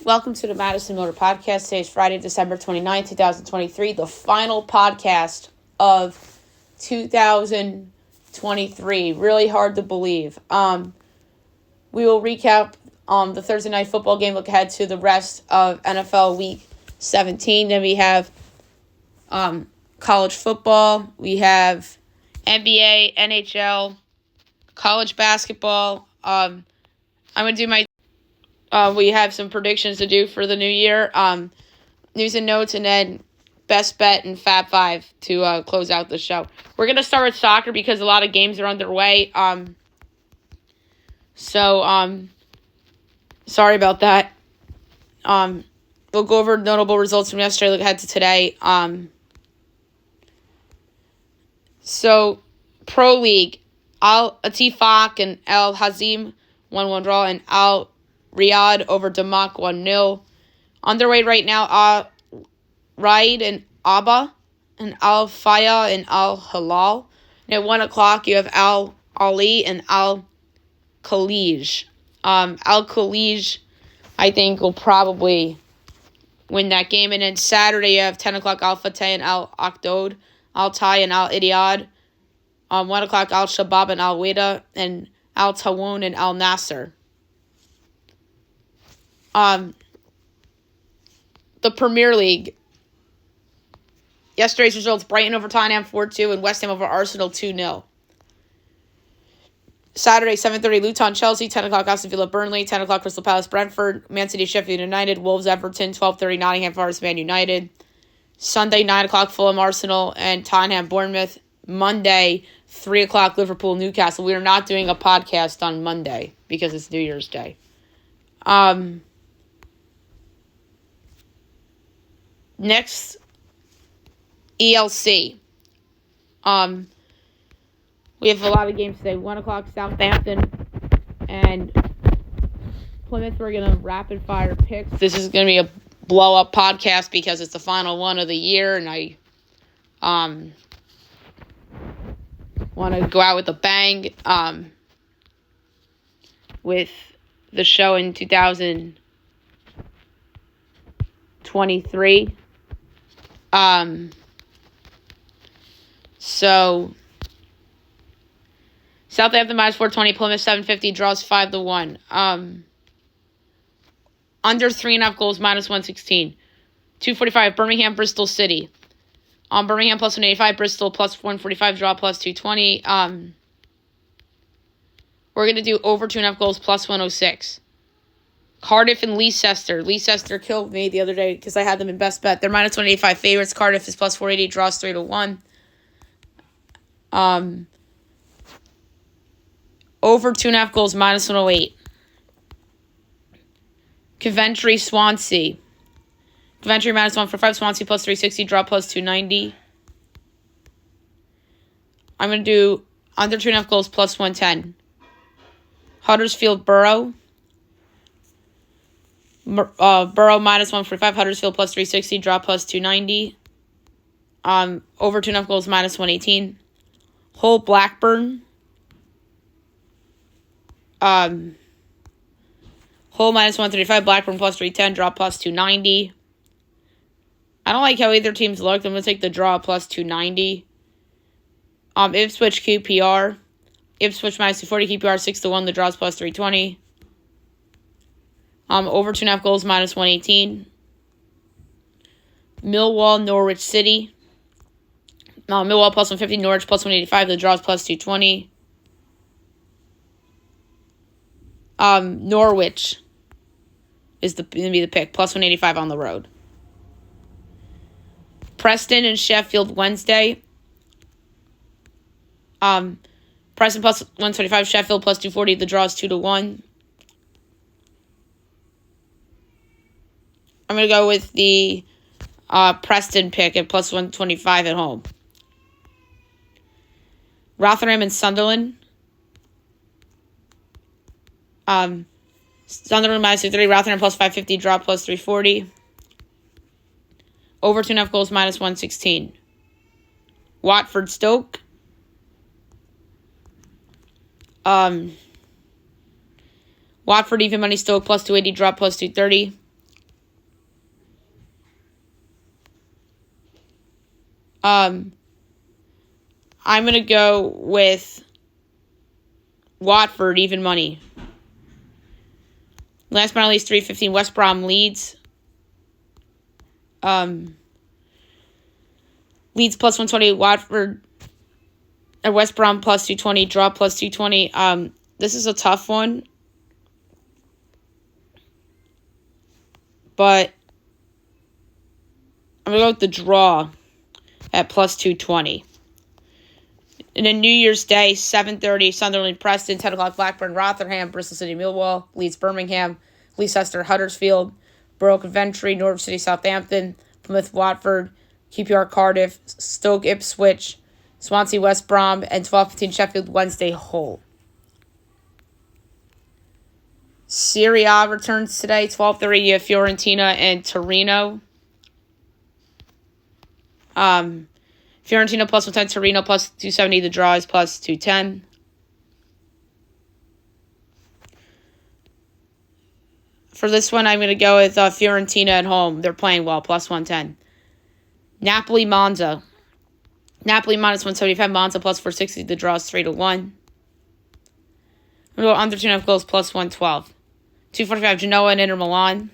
Welcome to the Madison Motor Podcast. Today is Friday, December 29th, 2023, the final podcast of 2023. Really hard to believe. We will recap the Thursday night football game, look ahead to the rest of NFL Week 17. Then we have college football. We have NBA, NHL, college basketball. I'm going to do my... we have some predictions to do for the new year, news and notes, and then best bet and Fab 5 to close out the show. We're going to start with soccer because a lot of games are underway. Sorry about that. We'll go over notable results from yesterday, look ahead to today. Pro League, Al Atifaq and Al Hazim 1-1 draw, and Al Riyadh over Damak 1-0. Underway right now, Al Raid and Abba, and Al Faya and Al Hilal. And at 1 o'clock, you have Al Ali and Al Khalij. Al Khalij, I think, will probably win that game. And then Saturday, you have 10 o'clock, Al Fateh and Al Akdod, Al Tai and Al Idiad. 1 o'clock, Al Shabab and Al Wida, and Al Tawun and Al Nasser. The Premier League. Yesterday's results: Brighton over Tottenham 4-2 and West Ham over Arsenal 2-0. Saturday, 7:30, Luton Chelsea, 10 o'clock Aston Villa Burnley, 10 o'clock Crystal Palace Brentford, Man City Sheffield United, Wolves Everton, 12:30 Nottingham Forest Man United. Sunday, 9 o'clock Fulham Arsenal and Tottenham Bournemouth. Monday, 3 o'clock Liverpool Newcastle. We are not doing a podcast on Monday because it's New Year's Day. Next, ELC. We have a lot of games today. 1 o'clock, Southampton and Plymouth. We're going to rapid fire picks. This is going to be a blow up podcast because it's the final one of the year, and I want to go out with a bang with the show in 2023. Southampton minus 420, Plymouth 750, draws 5-1. Under 3.5 goals, minus 116. 245, Birmingham, Bristol City. Birmingham plus 185, Bristol plus 145, draw plus 220. We're going to do over 2.5 goals, plus 106. Cardiff and Leicester. Leicester killed me the other day because I had them in best bet. They're minus 185 favorites. Cardiff is plus 480, draws 3-1. Over 2.5 goals, minus 108. Coventry, Swansea. Coventry minus 145, Swansea plus 360, draw plus 290. I'm going to do under 2.5 goals, plus 110. Huddersfield, Borough. Borough minus 145, Huddersfield plus 360, draw plus 290. Over 2.5 goals, minus 118. Hull, Blackburn. Hull minus 135, Blackburn plus 310, draw plus 290. I don't like how either teams looked. I'm going to take the draw plus 290. Ipswich, QPR. Ipswich minus 240, QPR 6-1, the draws plus 320. Over 2.5 goals, minus 118. Millwall, Norwich City. Millwall plus 150, Norwich plus 185, the draws plus 220. Norwich is going to be the pick, plus 185 on the road. Preston and Sheffield Wednesday. Preston plus 125, Sheffield plus 240, the draw is 2-1. I'm going to go with the Preston pick at plus 125 at home. Rotherham and Sunderland. Sunderland minus 230, Rotherham plus 550, draw plus 340. Over 2.5 goals, minus 116. Watford Stoke. Watford even money, Stoke plus 280, draw plus 230. I'm going to go with Watford, even money. Last but not least, 3:15, West Brom Leeds. Leeds plus 120, Watford or West Brom plus 220, draw plus 220. This is a tough one, but I'm going to go with the draw at plus 220. And then New Year's Day, 7:30, Sunderland Preston, 10 o'clock Blackburn Rotherham, Bristol City Millwall, Leeds Birmingham, Leicester Huddersfield, Borough Coventry, Norwich City Southampton, Plymouth Watford, QPR Cardiff, Stoke Ipswich, Swansea West Brom, and 12:15 Sheffield Wednesday Hull. Serie A returns today, 12:30, you have Fiorentina and Torino. Fiorentina plus 110, Torino plus 270, the draw is plus 210. For this one, I'm going to go with Fiorentina at home. They're playing well, plus 110. Napoli Monza. Napoli minus 175, Monza plus 460, the draw is 3-1. I'm going to go under 2.5 goals plus 112. 245 Genoa and Inter Milan.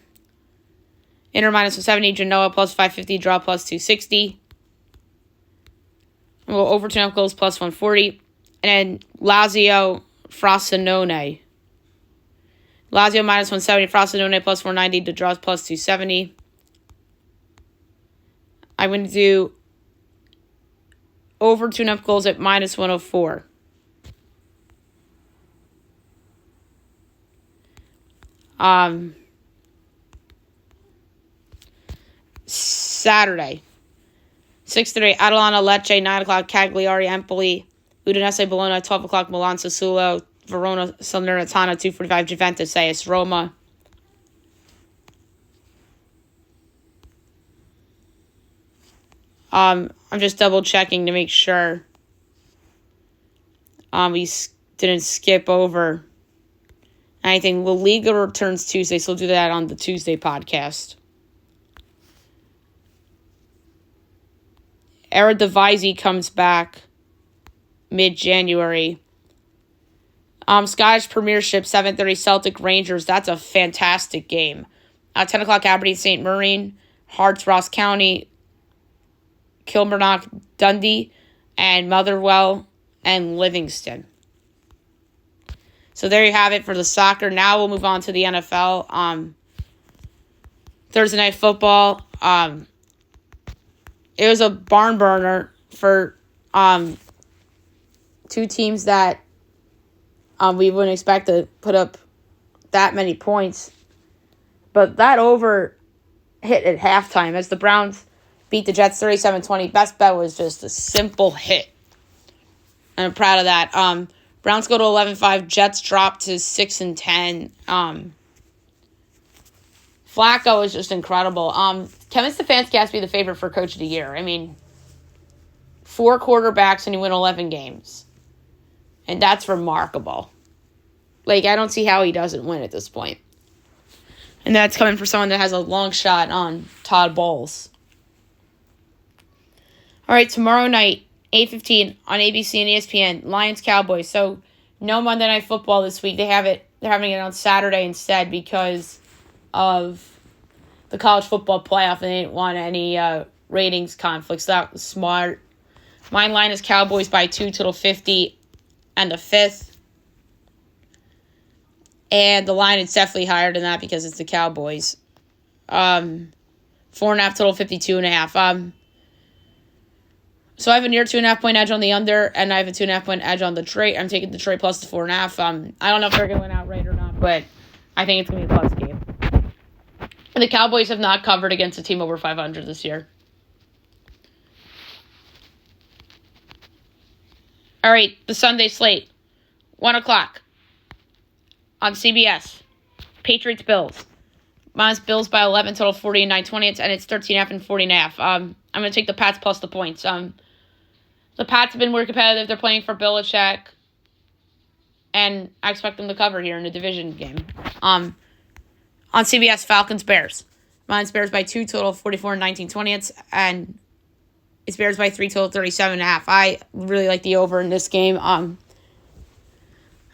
Inter minus 170, Genoa plus 550, draw plus 260. We'll go over 2.5 goals plus 140. And then Lazio Frosinone. Lazio minus 170, Frosinone plus 490, the draws plus 270. I'm going to do over 2.5 goals at minus 104. Saturday. 6:30, Atalanta, Lecce, 9 o'clock, Cagliari, Empoli, Udinese, Bologna, 12 o'clock, Milan, Sassuolo, Verona, Salernitana, 2:45, Juventus, AS Roma. I'm just double checking to make sure we didn't skip over anything. La Liga returns Tuesday, so we'll do that on the Tuesday podcast. Eredivisie comes back mid-January. Scottish Premiership, 7:30, Celtic Rangers. That's a fantastic game. 10 o'clock, Aberdeen, St. Mirren, Hearts, Ross County, Kilmarnock, Dundee, and Motherwell and Livingston. So there you have it for the soccer. Now we'll move on to the NFL. Thursday Night Football. It was a barn burner for two teams that we wouldn't expect to put up that many points. But that over hit at halftime as the Browns beat the Jets 37-20. Best bet was just a simple hit. And I'm proud of that. Browns go to 11-5. Jets drop to 6-10. Flacco is just incredible. Kevin Stefanski has to be the favorite for Coach of the Year. I mean, 4 quarterbacks and you win 11 games. And that's remarkable. Like, I don't see how he doesn't win at this point. And that's coming for someone that has a long shot on Todd Bowles. All right, tomorrow night, 8:15 on ABC and ESPN, Lions-Cowboys. So, no Monday Night Football this week. They're having it on Saturday instead because of the college football playoff. They didn't want any ratings conflicts. That was smart. My line is Cowboys by 2, total 50 and the 5th. And the line is definitely higher than that because it's the Cowboys. 4.5, total 52.5. So I have a near 2.5 point edge on the under, and I have a 2.5 point edge on the Detroit. I'm taking Detroit plus the 4.5. I don't know if they're going to win outright or not, but I think it's going to be a close game. And the Cowboys have not covered against a team over 500 this year. All right, the Sunday slate, 1 o'clock on CBS. Patriots Bills. Mine's Bills by 11, total 40 and 9/20, and it's 13.5 and 40.5. I'm going to take the Pats plus the points. The Pats have been more competitive. They're playing for Belichick, and I expect them to cover here in a division game. On CBS, Falcons Bears. Mine's Bears by 2, total 44 and 19/20, and It's Bears by 3 total 37.5. I really like the over in this game.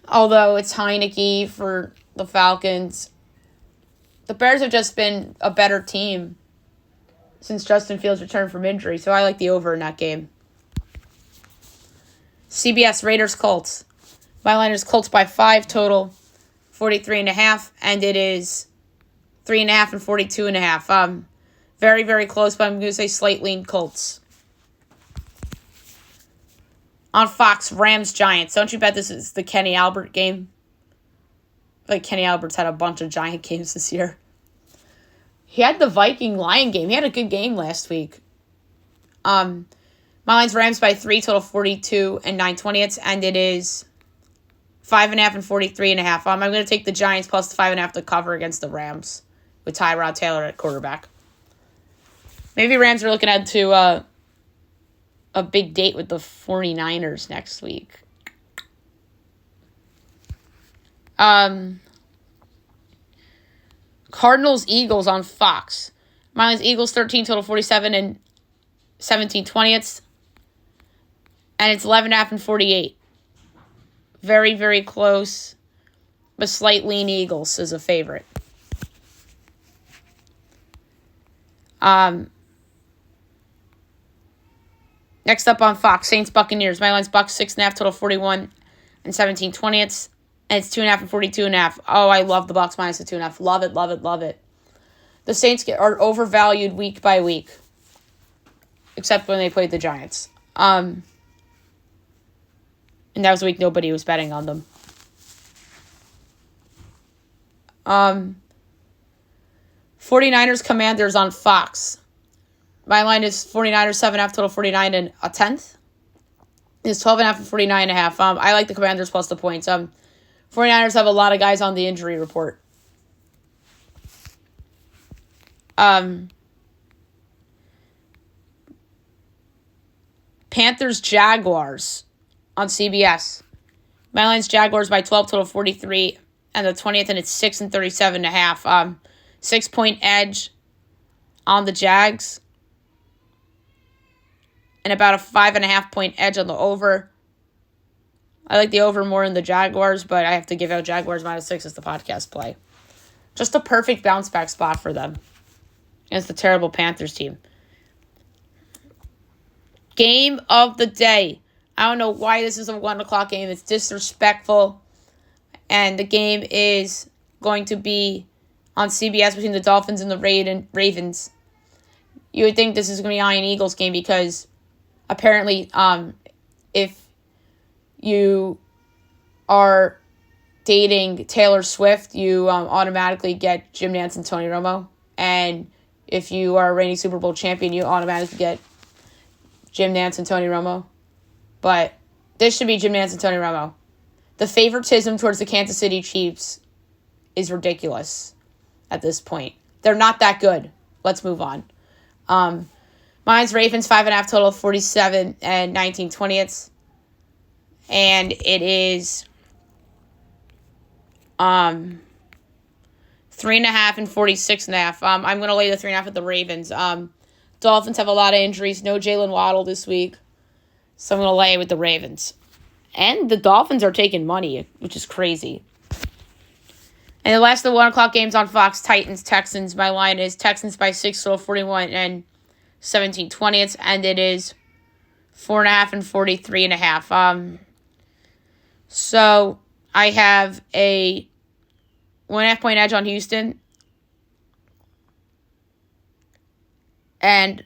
Although it's Heineke for the Falcons, the Bears have just been a better team since Justin Fields returned from injury, so I like the over in that game. CBS Raiders Colts. My line is Colts by 5 total 43.5, and it is 3.5 and 42.5. Very, very close, but I'm going to say slight lean Colts. On Fox, Rams Giants. Don't you bet this is the Kenny Albert game? Like Kenny Albert's had a bunch of Giant games this year. He had the Viking Lion game. He had a good game last week. My line's Rams by 3 total 42 and 9/20, and it is 5.5 and 43.5. I'm going to take the Giants plus the 5.5 to cover against the Rams with Tyrod Taylor at quarterback. Maybe Rams are looking ahead to a big date with the 49ers next week. Cardinals Eagles on Fox. My line's Eagles 13 total 47 and 17/20. And it's 11.5 and 48. Very, very close. But slight lean Eagles is a favorite. Next up on Fox, Saints Buccaneers. My line's Bucks 6.5 total 41 and 17/20. And it's 2.5 and 42.5. Oh, I love the Bucks minus the 2.5. Love it, love it, love it. The Saints are overvalued week by week. Except when they played the Giants. And that was a week nobody was betting on them. 49ers Commanders on Fox. My line is 49ers 7.5 total 49 and 1/10. It's 12.5 and 49.5. I like the Commanders plus the points. 49ers have a lot of guys on the injury report. Panthers Jaguars on CBS. My line's Jaguars by 12 total 43 and the 20th, and it's 6 and 37.5. 6-point edge on the Jags. And about a 5.5-point edge on the over. I like the over more in the Jaguars, but I have to give out Jaguars minus 6 as the podcast play. Just a perfect bounce back spot for them against the terrible Panthers team. Game of the day. I don't know why this is a 1 o'clock game. It's disrespectful. And the game is going to be on CBS between the Dolphins and the Ravens. You would think this is going to be an Eagles game because apparently if you are dating Taylor Swift, you automatically get Jim Nantz and Tony Romo. And if you are a reigning Super Bowl champion, you automatically get Jim Nantz and Tony Romo. But this should be Jim Nantz and Tony Romo. The favoritism towards the Kansas City Chiefs is ridiculous at this point. They're not that good. Let's move on. Mine's Ravens 5.5 total 47 and 19/20. And it is 3.5 and 46.5. I'm going to lay the 3.5 at the Ravens. Dolphins have a lot of injuries. No Jalen Waddle this week. So I'm going to lay with the Ravens. And the Dolphins are taking money, which is crazy. And the last of the 1 o'clock games on Fox, Titans, Texans. My line is Texans by 6, total 41 and 17/20. And it is 4.5 and 43.5. So I have a 1.5 point edge on Houston. And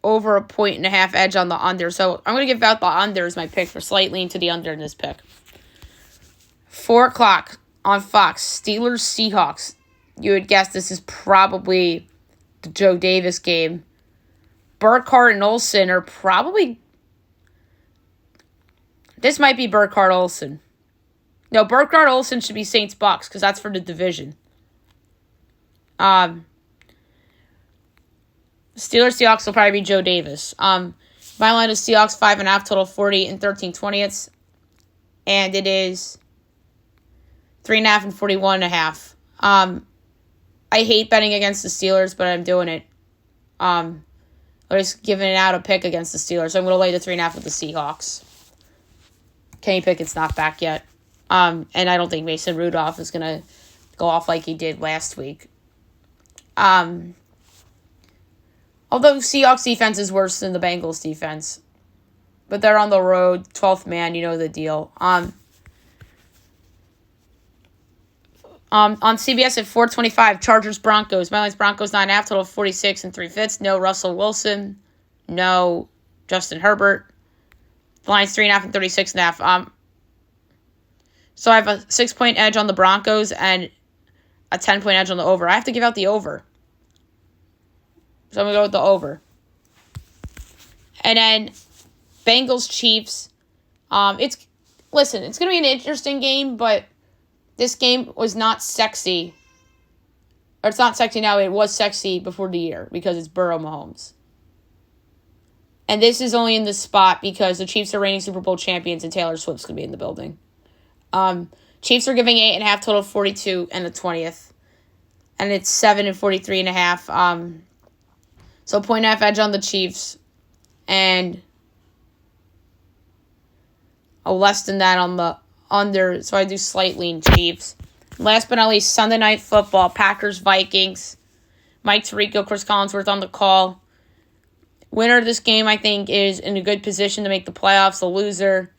over 1.5 edge on the under. So I'm going to give out the under as my pick for slight lean to the under in this pick. 4 o'clock on Fox, Steelers, Seahawks. You would guess this is probably the Joe Davis game. Burkhardt and Olsen are probably... This might be Burkhardt Olsen. No, Burkhardt Olsen should be Saints Bucks because that's for the division. Steelers Seahawks will probably be Joe Davis. My line is Seahawks 5.5 total 40 and 13/20. And it is 3.5 and 41.5. I hate betting against the Steelers, but I'm doing it. Like But he's giving out a pick against the Steelers. So I'm going to lay the 3.5 with the Seahawks. Kenny Pickett's not back yet. And I don't think Mason Rudolph is going to go off like he did last week. Although Seahawks defense is worse than the Bengals defense. But they're on the road, 12th man, you know the deal. On CBS at 4:25, Chargers-Broncos. Broncos 9.5, total 46 3/5. No Russell Wilson. No Justin Herbert. The line's 3.5 and 36.5. So I have a 6-point edge on the Broncos and a 10-point edge on the over. I have to give out the over. So I'm going to go with the over. And then Bengals-Chiefs. It's going to be an interesting game, but this game was not sexy. Or it's not sexy now. It was sexy before the year because it's Burrow Mahomes. And this is only in this spot because the Chiefs are reigning Super Bowl champions and Taylor Swift's going to be in the building. Chiefs are giving 8.5, total 42 and the 20th. And it's 7 and 43.5. So 1.5 edge on the Chiefs. And a less than that on the under. So I do slight lean Chiefs. Last but not least, Sunday Night Football. Packers-Vikings. Mike Tirico, Chris Collinsworth on the call. Winner of this game, I think, is in a good position to make the playoffs. The loser,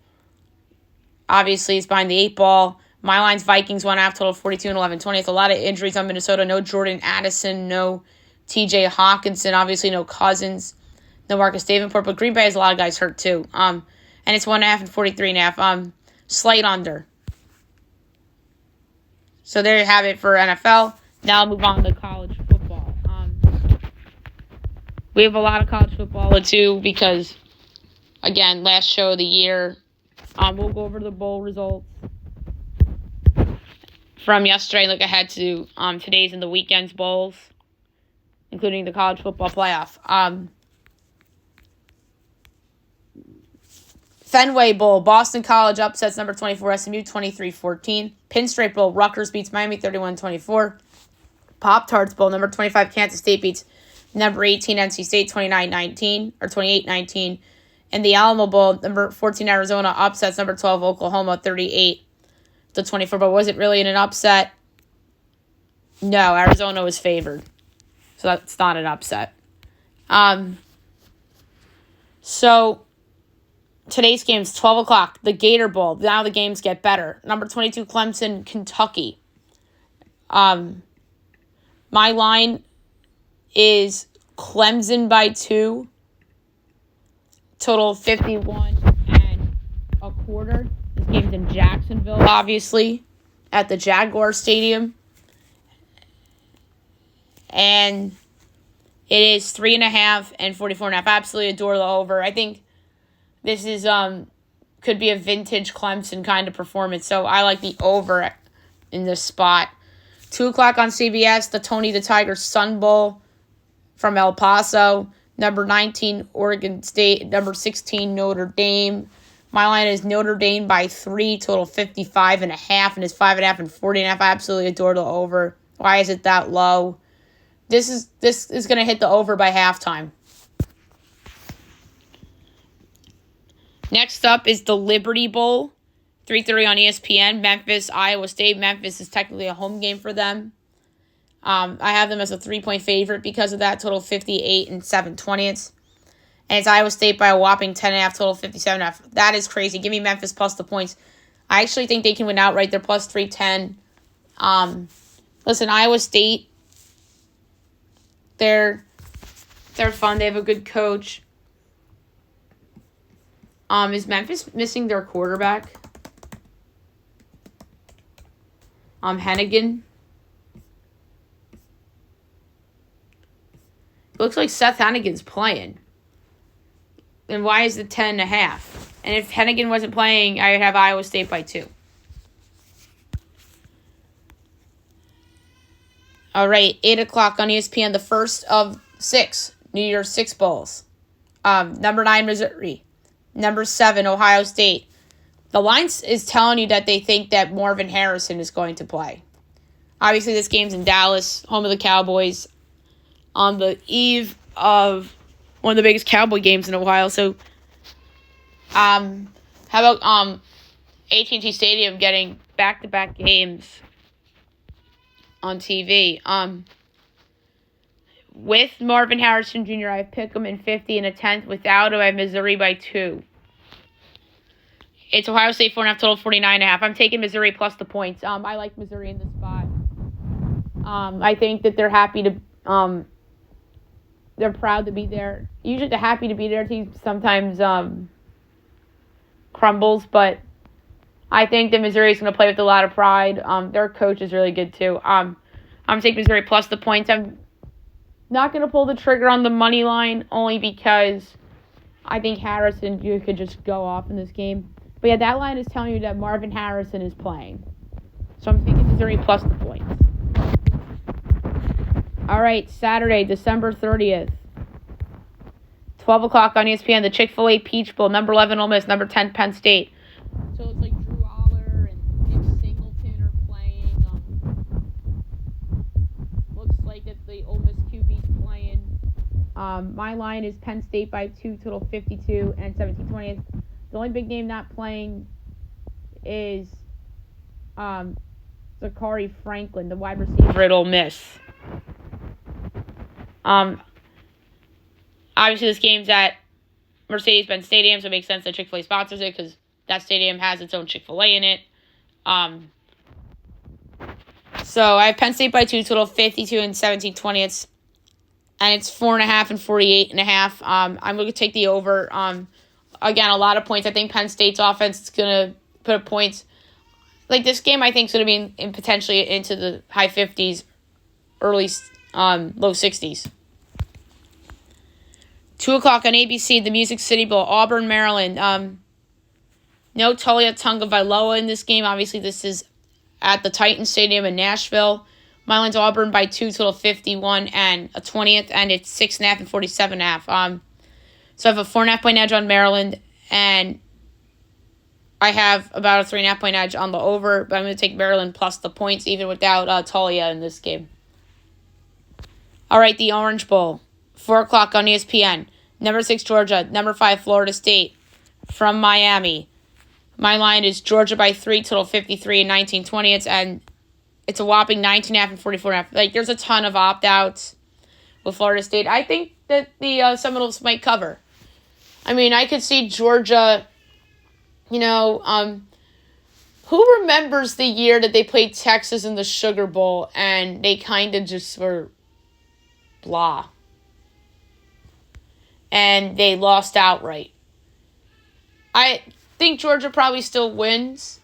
obviously, is behind the 8 ball. My line's Vikings 1.5, total 42 and 11 20th. A lot of injuries on Minnesota. No Jordan Addison, no TJ Hawkinson, obviously no Cousins, no Marcus Davenport. But Green Bay has a lot of guys hurt, too. And it's 1.5 and 43.5. Slight under. So there you have it for NFL. Now I'll move on to college football. We have a lot of college football, too, because, again, last show of the year. We'll go over the bowl results from yesterday and look ahead to today's and the weekend's bowls, including the college football playoff. Fenway Bowl, Boston College upsets number 24, SMU 23-14. Pinstripe Bowl, Rutgers beats Miami 31-24. Pop-Tarts Bowl, number 25, Kansas State beats number 18, NC State 29-19 or 28-19. And the Alamo Bowl, number 14, Arizona upsets number 12, Oklahoma 38-24. But was it really in an upset? No, Arizona was favored. So that's not an upset. So today's game is 12 o'clock. The Gator Bowl. Now the games get better. Number 22, Clemson, Kentucky. My line is Clemson by 2. Total 51.25. This game's in Jacksonville, obviously, at the Jaguar Stadium. And it is 3.5 and 44.5. Absolutely adore the over. I think this is could be a vintage Clemson kind of performance. So I like the over in this spot. 2 o'clock on CBS, the Tony the Tiger Sun Bowl from El Paso. Number 19, Oregon State. Number 16, Notre Dame. My line is Notre Dame by 3, total 55.5, and it's 5.5 and 40.5. I absolutely adore the over. Why is it that low? This is going to hit the over by halftime. Next up is the Liberty Bowl, 3:30 on ESPN. Memphis, Iowa State. Memphis is technically a home game for them. I have them as a 3-point favorite because of that. Total 58 and 7/20. And it's Iowa State by a whopping 10.5, total 57.5. That is crazy. Give me Memphis plus the points. I actually think they can win outright. They're plus 310. Listen, Iowa State, they're fun. They have a good coach. Is Memphis missing their quarterback? Hennigan. Looks like Seth Hennigan's playing. Then why is it 10.5? And if Hennigan wasn't playing, I would have Iowa State by 2. All right, 8 o'clock on ESPN, the first of 6 New Year's 6 bowls. Number 9, Missouri. Number 7, Ohio State. The line is telling you that they think that Marvin Harrison is going to play. Obviously, this game's in Dallas, home of the Cowboys. On the eve of one of the biggest Cowboy games in a while. So, how about AT&T Stadium getting back-to-back games on TV? With Marvin Harrison Jr., I pick him in 50 and a 10th. Without him, I have Missouri by 2. It's Ohio State 4.5 total, 49.5. I'm taking Missouri plus the points. I like Missouri in this spot. I think that they're happy to, they're proud to be there. Usually the happy to be there team sometimes crumbles, but I think that Missouri is going to play with a lot of pride. Their coach is really good too. I'm taking Missouri plus the points. I'm not going to pull the trigger on the money line only because I think Harrison, you could just go off in this game. But yeah, that line is telling you that Marvin Harrison is playing. So I'm taking Missouri plus the points. All right, Saturday, December 30th. 12 o'clock on ESPN, the Chick-fil-A Peach Bowl. Number 11, Ole Miss. Number 10, Penn State. So it's like Drew Aller and Nick Singleton are playing. Looks like that the Ole Miss QB's playing. My line is Penn State by 2, total 52 and 17-20. The only big name not playing is Zachary Franklin, the wide receiver at Ole Miss. Obviously, this game's at Mercedes-Benz Stadium, so it makes sense that Chick-fil-A sponsors it because that stadium has its own Chick-fil-A in it. So I have Penn State by 2, total 52 and 17-20. And it's 4.5 and 48.5. I'm going to take the over. Again, a lot of points. I think Penn State's offense is going to put up points. Like, this game, I think, is going to be in potentially into the high 50s, early low 60s. 2 o'clock on ABC, the Music City Bowl, Auburn, Maryland. No Talia Tagovailoa in this game. Obviously, this is at the Titan Stadium in Nashville. My line's Auburn by 2, total 51 and a 20th, and it's 6.5 and 47.5. So I have a 4.5 point edge on Maryland, and I have about a 3.5 point edge on the over, but I'm going to take Maryland plus the points, even without Talia in this game. All right, the Orange Bowl, 4 o'clock on ESPN. Number 6, Georgia. Number 5, Florida State from Miami. My line is Georgia by 3, total 53 and 19-20, and it's a whopping 19.5 and 44.5. Like, there's a ton of opt-outs with Florida State. I think that the Seminoles might cover. I mean, I could see Georgia, who remembers the year that they played Texas in the Sugar Bowl and they kind of just were blah. And they lost outright. I think Georgia probably still wins.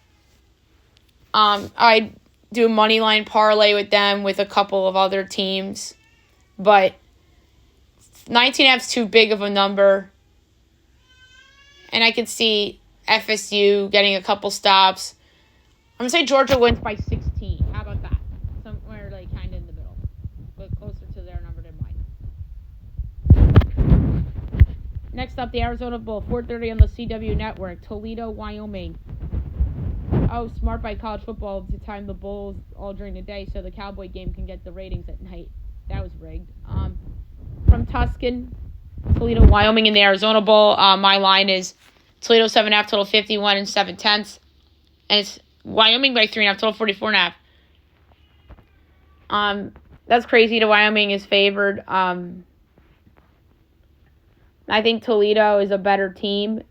I'd do a money line parlay with them with a couple of other teams. But 19.5 is too big of a number. And I could see FSU getting a couple stops. I'm going to say Georgia wins by 16. How about that? Somewhere like kind of in the middle. But closer to their number than mine. Next up, the Arizona Bowl, 4:30 on the CW Network. Toledo, Wyoming. Oh, smart by college football to time the Bulls all during the day so the Cowboy game can get the ratings at night. That was rigged. From Tuscan, Toledo, Wyoming in the Arizona Bowl. My line is Toledo 7.5, total 51 and 7/10. And it's Wyoming by 3.5, total 44.5. That's crazy. The Wyoming is favored. I think Toledo is a better team.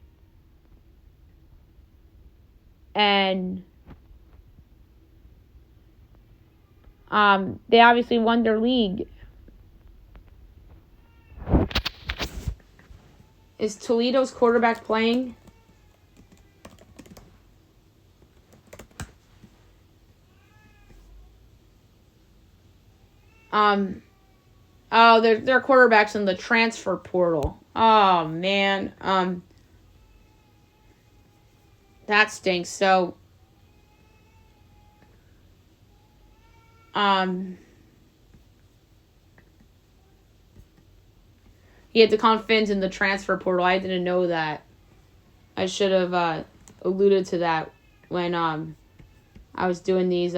And they obviously won their league. Is Toledo's quarterback playing? Their quarterback's in the transfer portal. Oh man. That stinks. So he had the confidence in the transfer portal. I didn't know that. I should have alluded to that when I was doing these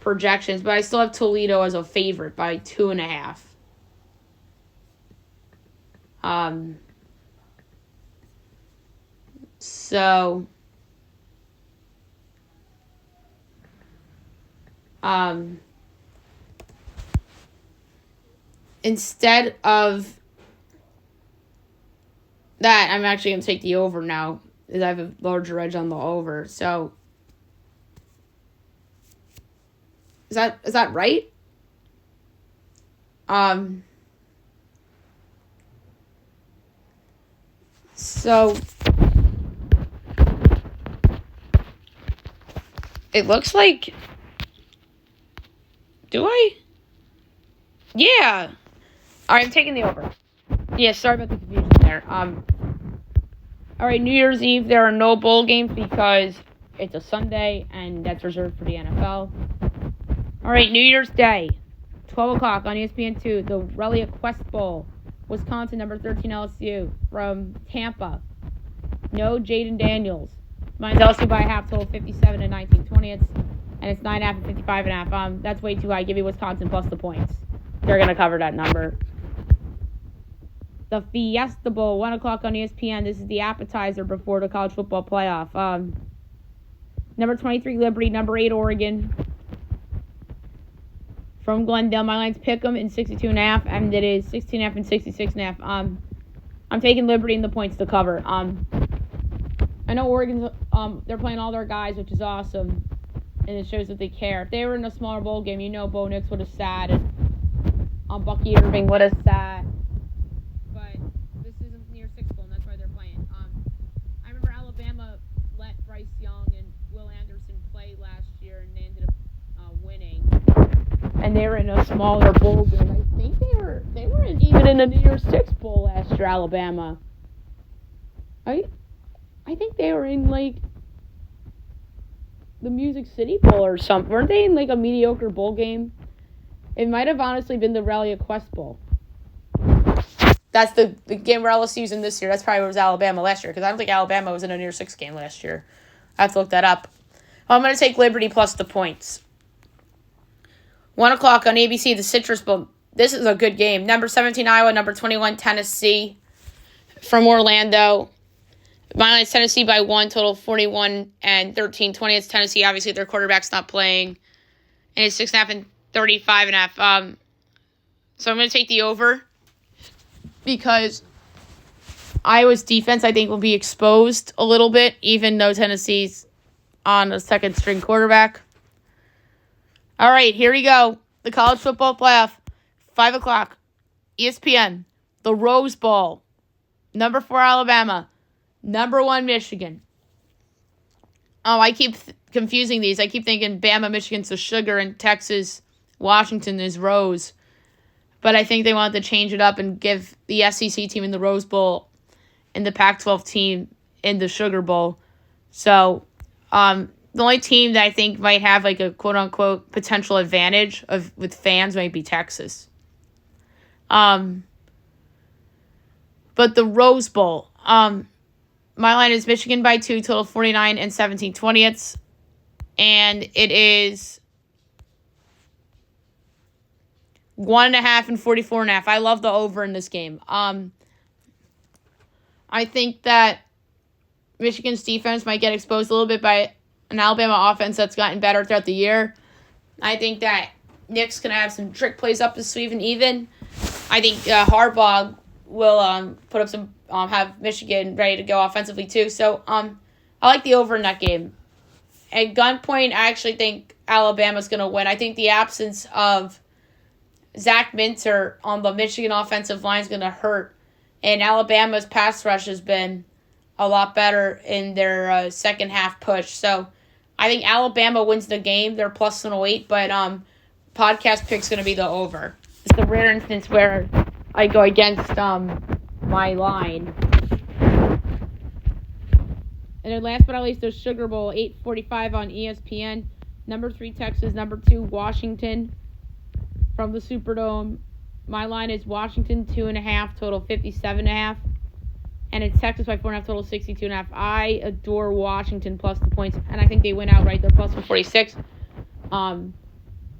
projections. But I still have Toledo as a favorite by 2.5. So, instead of that, I'm actually going to take the over now, because I have a larger edge on the over. So, is that right? So, it looks like, do I? Yeah. All right, I'm taking the over. Yeah, sorry about the confusion there. All right, New Year's Eve, there are no bowl games because it's a Sunday, and that's reserved for the NFL. All right, New Year's Day, 12 o'clock on ESPN2, the Relia Quest Bowl, Wisconsin, number 13 LSU, from Tampa. No Jaden Daniels. Mine's LSU by a half, total 57 and 19/20, and it's 9.5 and 55.5. That's way too high. Give me Wisconsin plus the points. They're going to cover that number. The Fiesta Bowl, 1 o'clock on ESPN. This is the appetizer before the college football playoff. Number 23, Liberty. Number 8, Oregon. From Glendale, my line's Pick'em in 62.5, and it is 16.5 and 66.5. I'm taking Liberty in the points to cover. I know Oregon's, they're playing all their guys, which is awesome, and it shows that they care. If they were in a smaller bowl game, you know Bo Nix would have sat, and Bucky Irving would have sat. But this isn't near Six Bowl, and that's why they're playing. I remember Alabama let Bryce Young and Will Anderson play last year, and they ended up winning. And they were in a smaller bowl game. I think they weren't even in a New Year's Six Bowl last year, Alabama. I think they were in, like, the Music City Bowl or something. Weren't they in, like, a mediocre bowl game? It might have honestly been the Relia Quest Bowl. That's the game where LSU's in this year. That's probably where it was Alabama last year, because I don't think Alabama was in a New Year's Six game last year. I have to look that up. I'm going to take Liberty plus the points. 1 o'clock on ABC, the Citrus Bowl. This is a good game. Number 17, Iowa. Number 21, Tennessee. From Orlando. My line is Tennessee by 1, total 41 and 13/20. It's Tennessee. Obviously, their quarterback's not playing. And it's 6.5 and 35.5. So I'm going to take the over because Iowa's defense, I think, will be exposed a little bit, even though Tennessee's on a second-string quarterback. All right, here we go. The college football playoff, 5 o'clock, ESPN, the Rose Bowl, number 4 Alabama, number 1 Michigan. I keep confusing these. I keep thinking Bama, Michigan's the sugar, and Texas, Washington is Rose. But I think they wanted to change it up and give the SEC team in the Rose Bowl and the Pac-12 team in the Sugar Bowl. So, the only team that I think might have like a quote-unquote potential advantage with fans might be Texas. But the Rose Bowl, my line is Michigan by 2, total 49 and 17/20. And it is 1.5 and 44.5. I love the over in this game. I think that Michigan's defense might get exposed a little bit by an Alabama offense that's gotten better throughout the year. I think that Nick's going to have some trick plays up his sleeve and even. I think Harbaugh will put up some, have Michigan ready to go offensively too. So I like the over in that game. At gunpoint, I actually think Alabama's going to win. I think the absence of Zach Minter on the Michigan offensive line is going to hurt. And Alabama's pass rush has been a lot better in their second half push. So I think Alabama wins the game. They're plus 108, but podcast pick's going to be the over. It's the rare instance where I go against my line. And then last but not least, the Sugar Bowl, 8:45 on ESPN. Number 3, Texas. Number 2, Washington. From the Superdome, my line is Washington 2.5, total 57.5. And it's Texas by 4.5, total 62.5. I adore Washington plus the points, and I think they win outright. They're plus 146.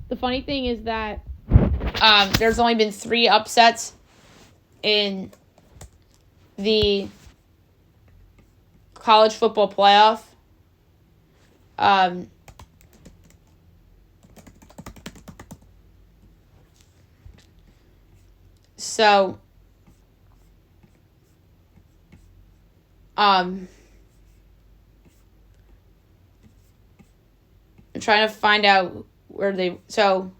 The funny thing is that there's only been 3 upsets in the college football playoff. So, I'm trying to find out where they... So,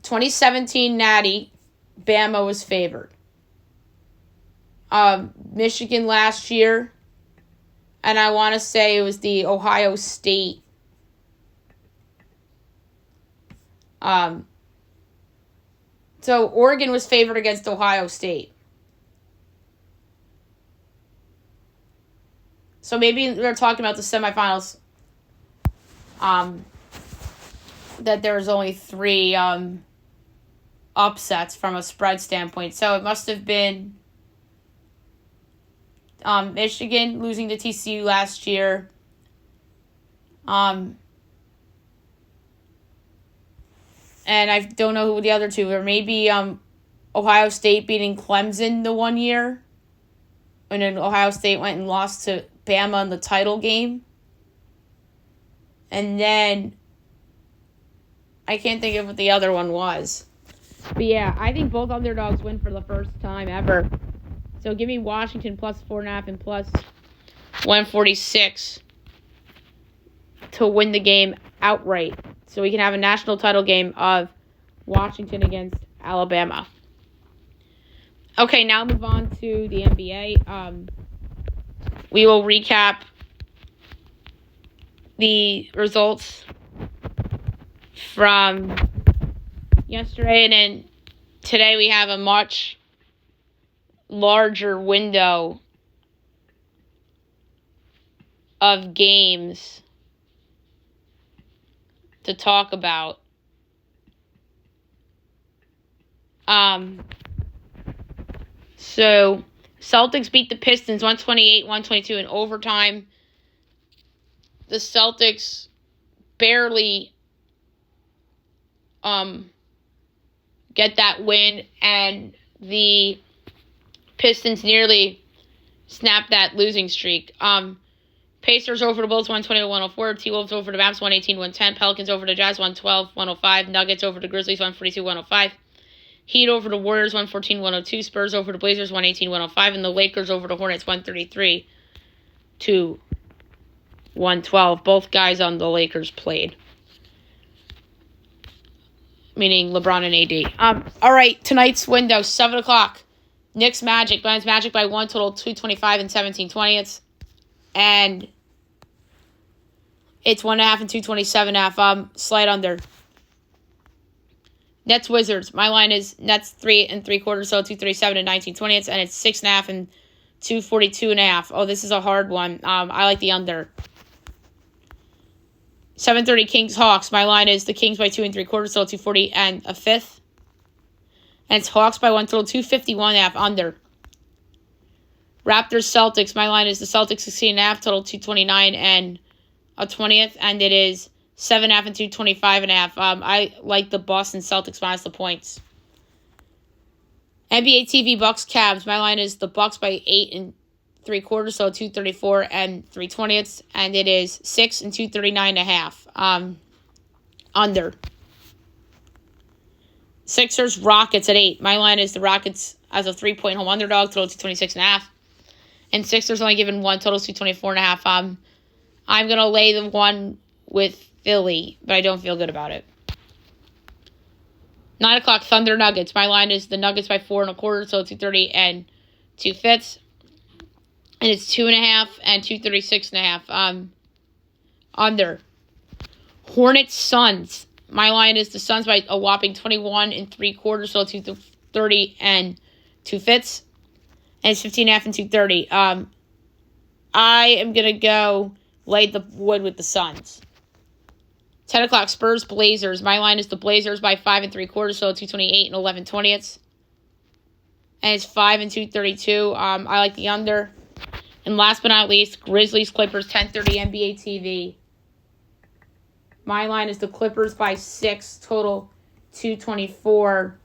2017 Natty, Bama was favored. Michigan last year, and I want to say it was the Ohio State. So Oregon was favored against Ohio State. So maybe they're talking about the semifinals. That there was only 3 upsets from a spread standpoint. So it must have been Michigan losing to TCU last year. And I don't know who the other 2 were. Maybe Ohio State beating Clemson the one year. And then Ohio State went and lost to Bama in the title game. And then I can't think of what the other one was. But yeah, I think both underdogs win for the first time ever. So give me Washington plus 4.5 and plus 146 to win the game outright. So we can have a national title game of Washington against Alabama. Okay, now move on to the NBA. We will recap the results from yesterday, and then today we have a much larger window of games to talk about. So Celtics beat the Pistons 128-122 in overtime. The Celtics barely get that win, and the Pistons nearly snapped that losing streak. Pacers over the Bulls 120-104. T-Wolves over the Mavs 118-110. Pelicans over the Jazz 112-105. Nuggets over the Grizzlies 142-105. Heat over the Warriors 114-102. Spurs over the Blazers 118-105. And the Lakers over the Hornets 133-112. Both guys on the Lakers played. Meaning LeBron and AD. All right, tonight's window, 7 o'clock. Knicks Magic. Lions Magic by 1, total 225 and 17/20. And it's 1.5 and 227.5. Slight under. Nets Wizards. My line is Nets 3 3/4, so 237 and 19/20, and it's 6.5 and 242.5. Oh, this is a hard one. I like the under. 7:30 Kings Hawks. My line is the Kings by 2 3/4, so 240 and a fifth. And it's Hawks by 1, total 251.5 under. Raptors Celtics. My line is the Celtics 16.5, total 229 and a 20th, and it is 7.5 and 225.5. I like the Boston Celtics minus the points. NBA TV Bucks Cavs. My line is the Bucks by 8 3/4, so 234 and 3/20, and it is 6 and 239.5. Under. Sixers Rockets at 8. My line is the Rockets as a 3-point home underdog, total 226.5. And Sixers only given 1, total 224.5. I'm going to lay the 1 with Philly, but I don't feel good about it. 9 o'clock, Thunder Nuggets. My line is the Nuggets by 4 1/4, so 230 and 2/5. And it's 2.5 and 236.5. Under. Hornets Suns. My line is the Suns by a whopping 21 3/4, so 230 and 2/5. And it's 15.5 and 230. I am going to go lay the wood with the Suns. 10 o'clock, Spurs Blazers. My line is the Blazers by 5 3/4, so 228 and 11/20. And it's 5 and 232. I like the under. And last but not least, Grizzlies Clippers 10:30 NBA TV. My line is the Clippers by 6, total 224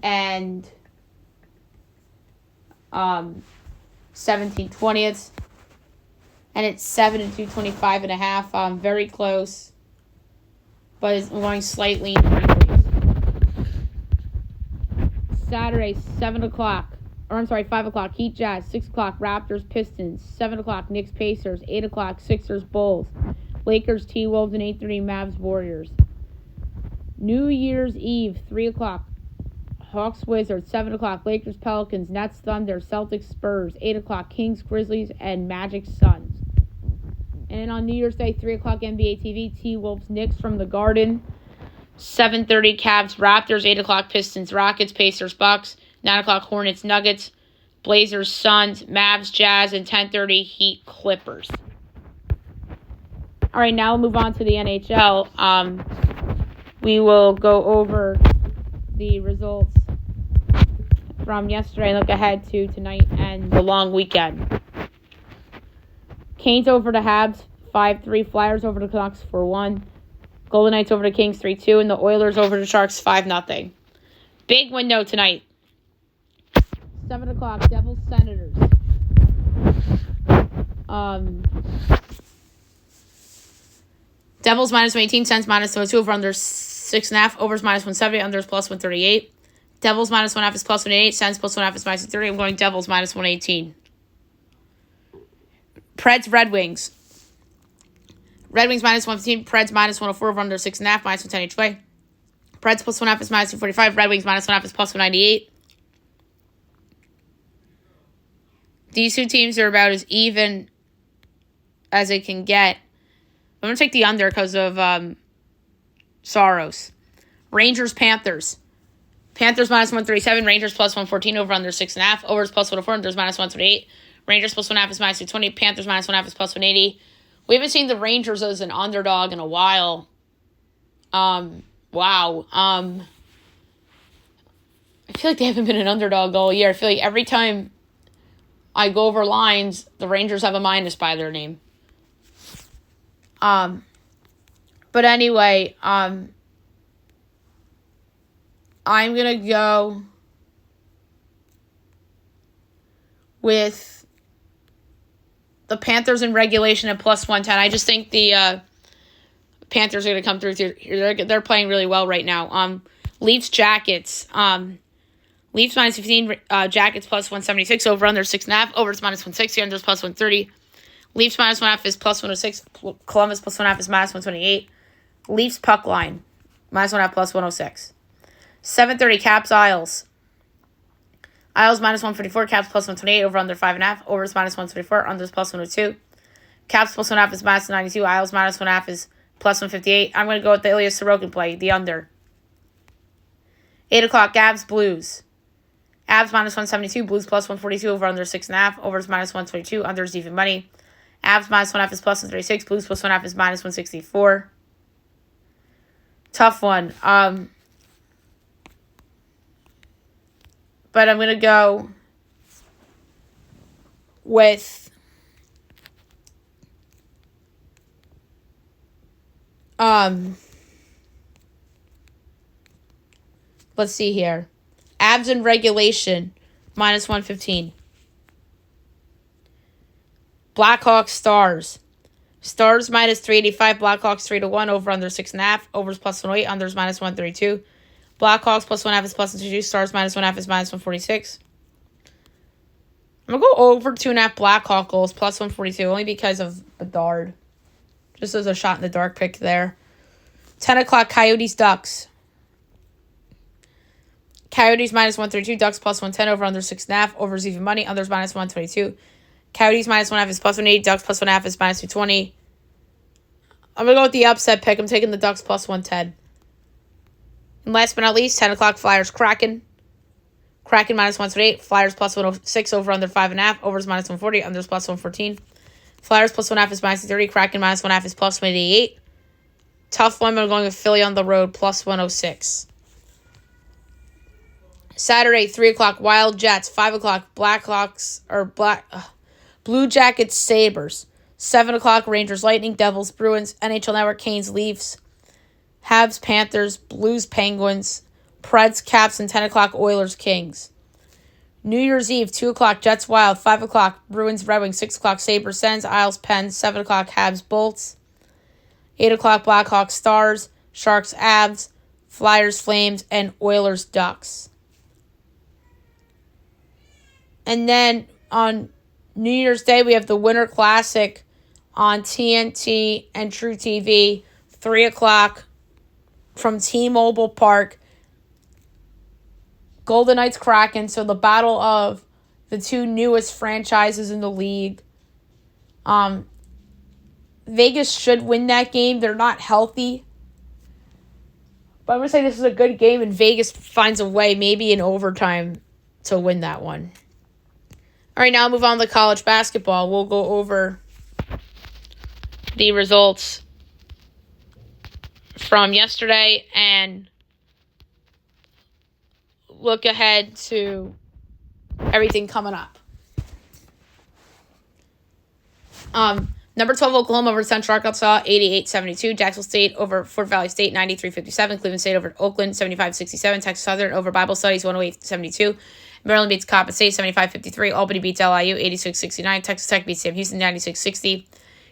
and 17/20. And it's 7-225.5. Very close. But it's going slightly in favor. Saturday, 7 o'clock. Or I'm sorry, 5 o'clock. Heat Jazz. 6 o'clock. Raptors Pistons. 7 o'clock. Knicks Pacers. 8 o'clock. Sixers Bulls. Lakers T-Wolves. And 8:30 Mavs Warriors. New Year's Eve, 3 o'clock. Hawks Wizards. 7 o'clock. Lakers Pelicans. Nets Thunder. Celtics Spurs. 8 o'clock. Kings Grizzlies. And Magic Suns. And on New Year's Day, 3 o'clock NBA TV. T-Wolves Knicks from the Garden. 7:30 Cavs Raptors. 8 o'clock Pistons Rockets. Pacers Bucks. 9 o'clock Hornets Nuggets. Blazers Suns. Mavs Jazz. And 10:30 Heat Clippers. All right, now we'll move on to the NHL. We will go over the results from yesterday and look ahead to tonight and the long weekend. Canes over the Habs 5-3. Flyers over the Canucks 4-1. Golden Knights over the Kings 3-2. And the Oilers over the Sharks 5-0. Big window tonight. 7 o'clock, Devils Senators. Devils minus 118, Sens minus 102, over under 6.5, overs minus 170, unders plus 138. Devils minus 1.5 is plus 188, Sens plus 1.5 is minus 30. I'm going Devils minus 118. Preds Red Wings. Red Wings minus 115, Preds minus 104, over under 6.5, minus 110 each way. Preds plus 1.5 is minus 245, Red Wings minus 1.5 is plus 198. These two teams are about as even as it can get. I'm going to take the under because of Saros. Rangers, Panthers. Panthers minus 137, Rangers plus 114, over under 6.5. Overs plus 104, unders minus 128. Rangers plus 1.5 is minus 220. Panthers minus 1.5 is plus 180. We haven't seen the Rangers as an underdog in a while. Wow. I feel like they haven't been an underdog all year. I feel like every time I go over lines, the Rangers have a minus by their name. But anyway, I'm going to go with the Panthers in regulation at plus 110. I just think the Panthers are going to come through. They're playing really well right now. Leafs Jackets. Leafs minus 15, Jackets plus 176, over under 6.5, overs minus 160, unders plus 130. Leafs minus 1.5 is plus 106, Columbus plus 1.5 is minus 128. Leafs puck line, minus 1.5 plus 106. 7:30 Caps Isles. Isles minus 144, Caps plus 128, over under 5.5, overs minus 124, unders plus 102. Caps plus 1.5 is minus 92, Isles minus 1.5 is plus 158. I'm going to go with the Ilya Sorokin play, the under. 8 o'clock Gabs Blues. Abs minus 172, Blues plus 142, over under 6.5, overs minus 122, unders even money. Abs minus 1.5 is plus 136, Blues plus 1.5 is minus 164. Tough one. But I'm going to go with let's see here. Abs in regulation, minus 115. Blackhawks Stars. Stars minus 385, Blackhawks 3-1, over under 6.5, overs plus 108, unders minus 132. Blackhawks plus 1.5 is plus 122, Stars minus 1.5 is minus 146. I'm going to go over 2.5 Blackhawk goals, plus 142, only because of Bedard. Just as a shot in the dark pick there. 10 o'clock Coyotes Ducks. Coyotes minus 132, Ducks plus 110, over under 6.5, overs even money, unders minus 122. Coyotes minus 1.5 is plus 180, Ducks plus 1.5 is minus 220. I'm going to go with the upset pick. I'm taking the Ducks plus 110. And last but not least, 10 o'clock Flyers Kraken. Kraken minus 128, Flyers plus 106, over under 5.5, overs minus 140, unders plus 114. Flyers plus 1.5 is minus 230, Kraken minus 1.5 is plus 188. Tough one, but I'm going with Philly on the road, plus 106. Saturday, 3 o'clock, Wild Jets. 5 o'clock, Blue Jackets, Sabres. 7 o'clock, Rangers, Lightning, Devils, Bruins, NHL Network, Canes, Leafs, Habs, Panthers, Blues, Penguins, Preds, Caps, and 10 o'clock, Oilers, Kings. New Year's Eve, 2 o'clock, Jets Wild. 5 o'clock, Bruins Red Wings. 6 o'clock, Sabres Sens. Isles Pens. 7 o'clock, Habs Bolts. 8 o'clock, Blackhawks Stars. Sharks Avs. Flyers Flames. And Oilers Ducks. And then on New Year's Day, we have the Winter Classic on TNT and True TV. 3 o'clock from T-Mobile Park. Golden Knights Kraken, so the battle of the two newest franchises in the league. Vegas should win that game. They're not healthy. But I'm going to say this is a good game, and Vegas finds a way, maybe in overtime, to win that one. All right, now I'll move on to college basketball. We'll go over the results from yesterday and look ahead to everything coming up. Number 12, Oklahoma over Central Arkansas, 88-72. Jacksonville State over Fort Valley State, 93-57. Cleveland State over Oakland, 75-67. Texas Southern over Bible Studies, 108-72. Maryland beats Coppin State, 75-53. Albany beats LIU, 86-69. Texas Tech beats Sam Houston, 96-60.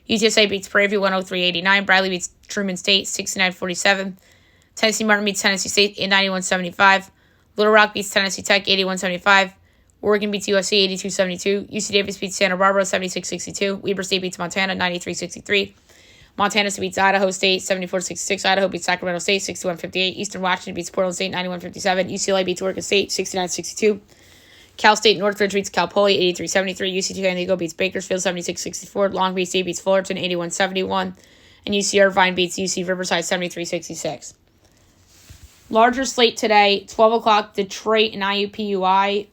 UTSA beats Prairie View, 103-89. Bradley beats Truman State, 69-47. Tennessee Martin beats Tennessee State, 91-75. Little Rock beats Tennessee Tech, 81-75. Oregon beats USC, 82-72. UC Davis beats Santa Barbara, 76-62. Weber State beats Montana, 93-63. Montana State beats Idaho State, 74-66. Idaho beats Sacramento State, 61-58. Eastern Washington beats Portland State, 91-57. UCLA beats Oregon State, 69-62. Cal State Northridge beats Cal Poly, 83-73. UC San Diego beats Bakersfield, 76-64. Long Beach State beats Fullerton, 81-71. And UC Irvine beats UC Riverside, 73-66. Larger slate today, 12 o'clock, Detroit and IUPUI.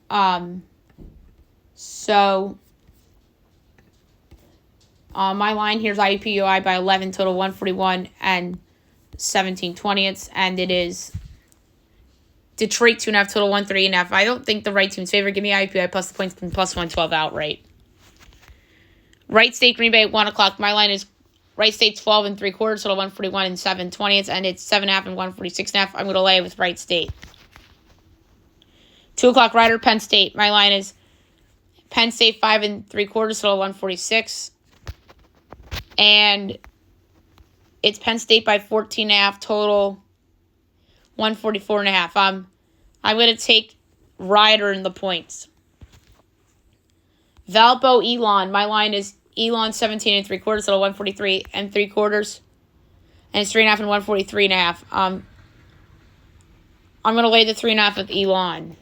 My line here is IUPUI by 11, total 141 and 17/20ths, and it is Detroit 2.5, total 130.5. I don't think the right team's favorite. Give me IUPUI plus the points, plus 112 outright. Wright State Green Bay at 1 o'clock. My line is Wright State 12 3/4, total 141 and 7/20ths, and it's 7.5 and 146.5. I'm going to lay with Wright State. 2 o'clock, Rider, Penn State. My line is Penn State 5 3/4, total 146. And it's Penn State by 14.5, total 144.5. I'm going to take Rider in the points. Valpo, Elon. My line is Elon 17 3/4, total 143 3/4. And it's 3.5 and 143.5. I'm going to lay the 3.5 with Elon.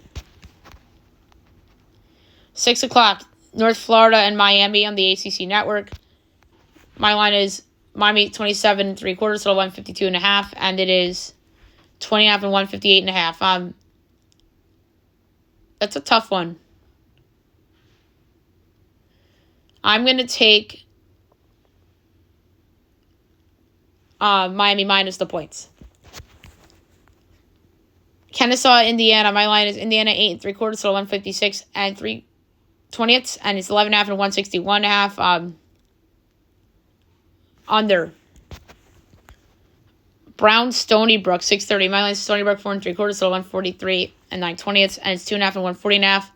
6 o'clock, North Florida and Miami on the ACC network. My line is Miami 27 3/4, total 152.5, and it is 20.5 and 158.5. That's a tough one. I'm going to take Miami minus the points. Kennesaw, Indiana. My line is Indiana 8 3/4, total 156 and 3/20ths, and it's 11.5 and 161.5. Under. Brown, Stony Brook 6:30. My line is Stony Brook 4 3/4, total 143 and 9/20ths, and it's 2.5 and 140.5.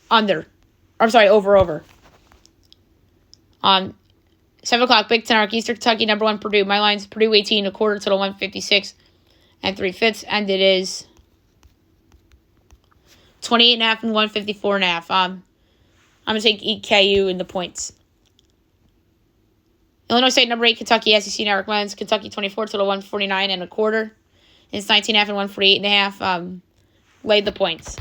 Under. I'm sorry, over. 7 o'clock, Big Ten Arc, Eastern Kentucky, number 1, Purdue. My line's Purdue 18 1/4, total 156 and 3/5, and it is 28.5 and 154.5. I'm going to take EKU in the points. Illinois State, number 8, Kentucky, SEC Network. My line's Kentucky 24, total 149 1/4. It's 19.5 and 148.5. Laid the points.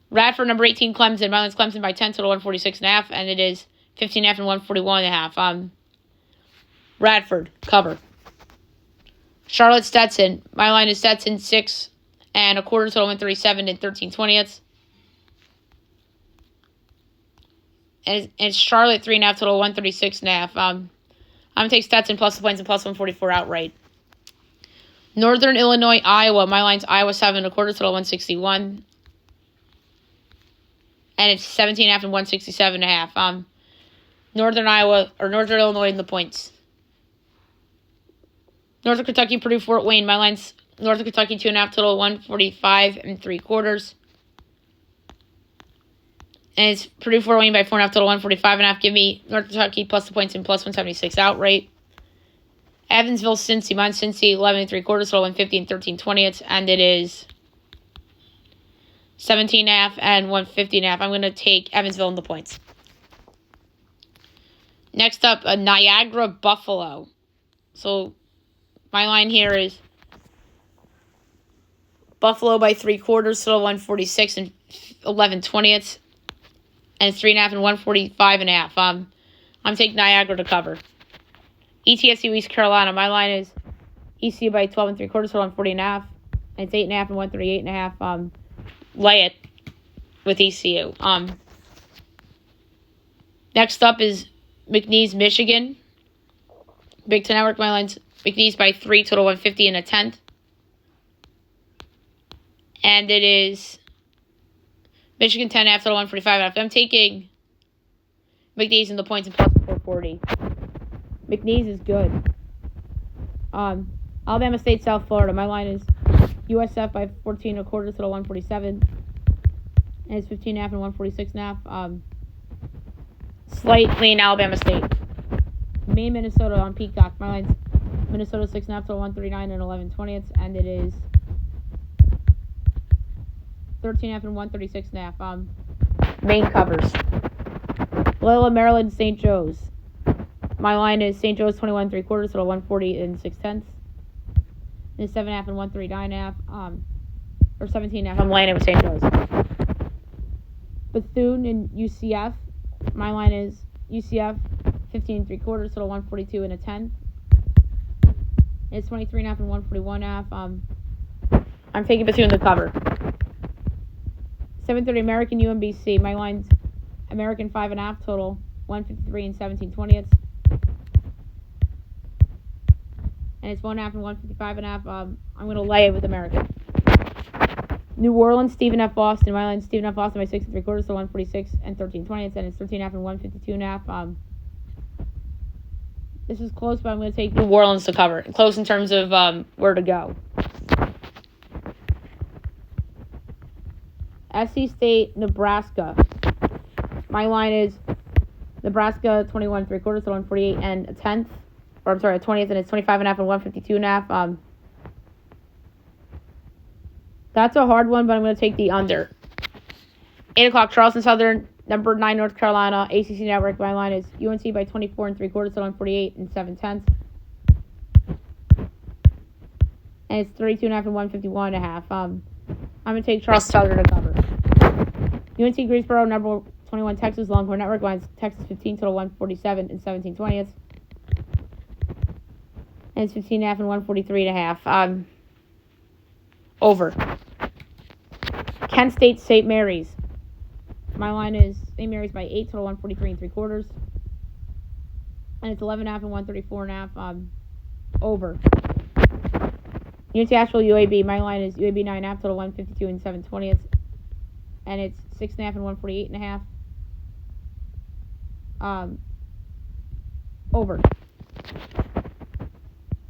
Radford, number 18, Clemson. My line's Clemson by 10, total 146.5, and it is 15.5 and 141.5. Radford, cover. Charlotte, Stetson. My line is Stetson 6 1/4, total 137 and 13/20ths. And it's Charlotte 3.5, total 136.5. I'm going to take Stetson plus the points and plus 144 outright. Northern Illinois, Iowa. My line's Iowa 7 1/4, total 161. And it's 17.5 and 167.5. Northern Illinois in the points. Northern Kentucky, Purdue, Fort Wayne. My line's Northern Kentucky 2.5, total 145 3/4. And it's Purdue, Fort Wayne by 4.5, total 145.5. Give me Northern Kentucky plus the points and plus 176 outright. Evansville, Cincy. Mine's Cincy 11 3/4, total 150 13/20. And it is 17.5 and 150.5. I'm going to take Evansville in the points. Next up, Niagara, Buffalo. So my line here is Buffalo by 3/4, total 146 11/20. And it's 3.5 and 145.5. I'm taking Niagara to cover. ETSU, East Carolina. My line is ECU by 12 3/4, total 140.5. And it's 8.5 and 138.5. Lay it with ECU. Next up is McNeese, Michigan. Big Ten Network. My line's McNeese by 3, total 150 and 1/10. And it is Michigan 10.5, total 145.5. I'm taking McNeese in the points and plus 440. McNeese is good. Alabama State, South Florida. My line is USF by 14 1/4, total 147. And it's 15.5 and 146.5. Slightly in Alabama State. Maine, Minnesota on Peacock. My line's Minnesota 6.5, total 139 and 11/20. And it is 13.5 and 136.5. Maine covers. Loyola, Maryland, St. Joe's. My line is St. Joe's 21 3/4, total 140 and 6/10. And it's 7.5 and 139.5. Or 17.5. I'm laying it with St. Joe's. Bethune and UCF. My line is UCF 15 3/4, total 142 and 1/10. It's 23.5 and 141.5. I'm taking Bethune to cover. 7:30 American, UMBC. My line's American 5.5, total 153 and 17/20. And it's 1.5 and 155.5. I'm going to lay it with American. New Orleans, Stephen F. Boston. My line's Stephen F. Boston by 6 3/4, so 146 and 13/20. And it's 13.5 and 152.5. This is close, but I'm going to take New Orleans to cover. Close in terms of where to go. SC State, Nebraska. My line is Nebraska 21 3/4, so 148 and 1/10. Or I'm sorry, a 20th, and it's 25.5 and 152.5. That's a hard one, but I'm going to take the under. 8 o'clock, Charleston Southern, number 9, North Carolina, ACC Network. My line is UNC by 24 3/4, so 148 and 7/10. And it's 32.5 and 151.5. I'm going to take Charleston Southern to cover. UNC Greensboro, number 21, Texas Longhorn Network. Mine's Texas 15, total 147 and 17/20. And it's 15.5 and 143.5. Over. Kent State, St. Mary's. My line is St. Mary's by 8, total 143 3/4. And it's 11.5 and 134.5. Over. UNC Asheville, UAB. My line is UAB 9.5, total 152 and 7/20. And it's 6.5 and 148.5. Over.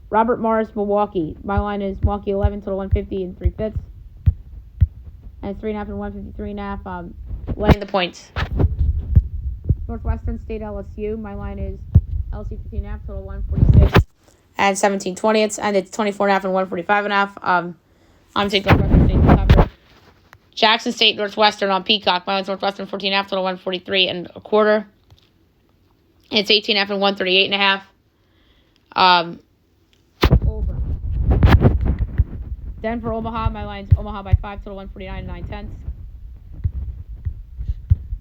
Robert Morris, Milwaukee. My line is Milwaukee 11, total 150 and 3/5. And it's 3.5 and 153.5. Laying the points. Northwestern State, LSU. My line is LSU 15.5, total 146 and 17/20. And it's 24.5 and 145.5. I'm taking Northwestern State to cover. Jackson State, Northwestern on Peacock. My line's Northwestern 14.5, total 143 and 1/4. And it's 18.5 and 138.5. Over. Denver, Omaha. My line's Omaha by 5, total 149 and 9/10.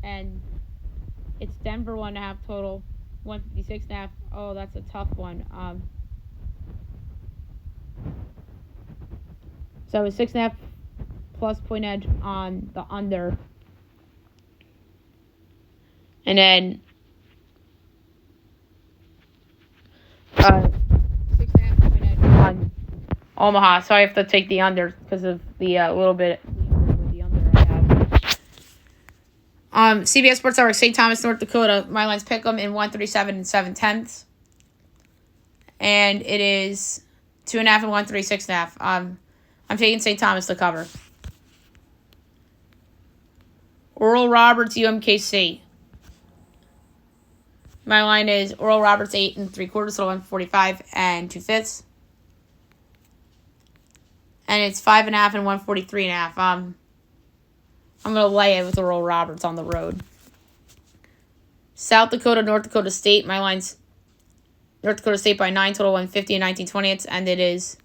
And it's Denver 1.5, total 156.5. Oh, that's a tough one. So it's 6.5 plus point edge on the under. And then 6.5 point edge on Omaha. So I have to take the under because of the little bit with the under I have. CBS Sports Network, St. Thomas, North Dakota. My line's Pick'em in 137 and 7/10. And it is 2.5 and 136 and a half. I'm taking St. Thomas to cover. Oral Roberts, UMKC. My line is Oral Roberts 8 3/4, total 145 and 2/5. And it's 5.5 and 143 and a half. I'm gonna lay it with Oral Roberts on the road. South Dakota, North Dakota State. My line's North Dakota State by 9, total 150 and 19/20, and it is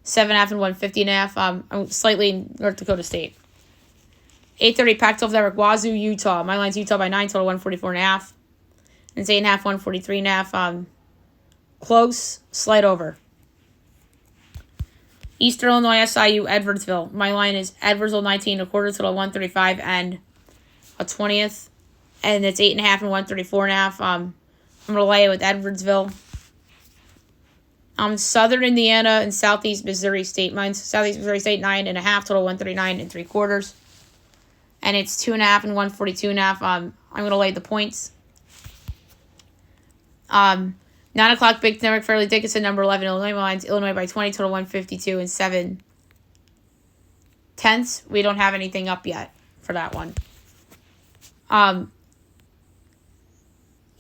7.5 and 150 and a half. I'm slightly North Dakota State. 8:30 Pac-12 Network, Wazoo, Utah. My line's Utah by 9, total 144 and a half. And it's 8.5, 143 and a half. Close, slight over. Eastern Illinois, SIU, Edwardsville. My line is Edwardsville 19 1/4, total 135 and a 20th. And it's 8.5 and 134 and a half. I'm going to lay it with Edwardsville. Southern Indiana and Southeast Missouri State. Mine's Southeast Missouri State 9.5, total 139 3/4. And it's 2.5 and 142 and a half. I'm going to lay the points. 9 o'clock Big Network, Fairleigh Dickinson, number 11, Illinois. My line's Illinois by 20, total 152 and 7/10. We don't have anything up yet for that one.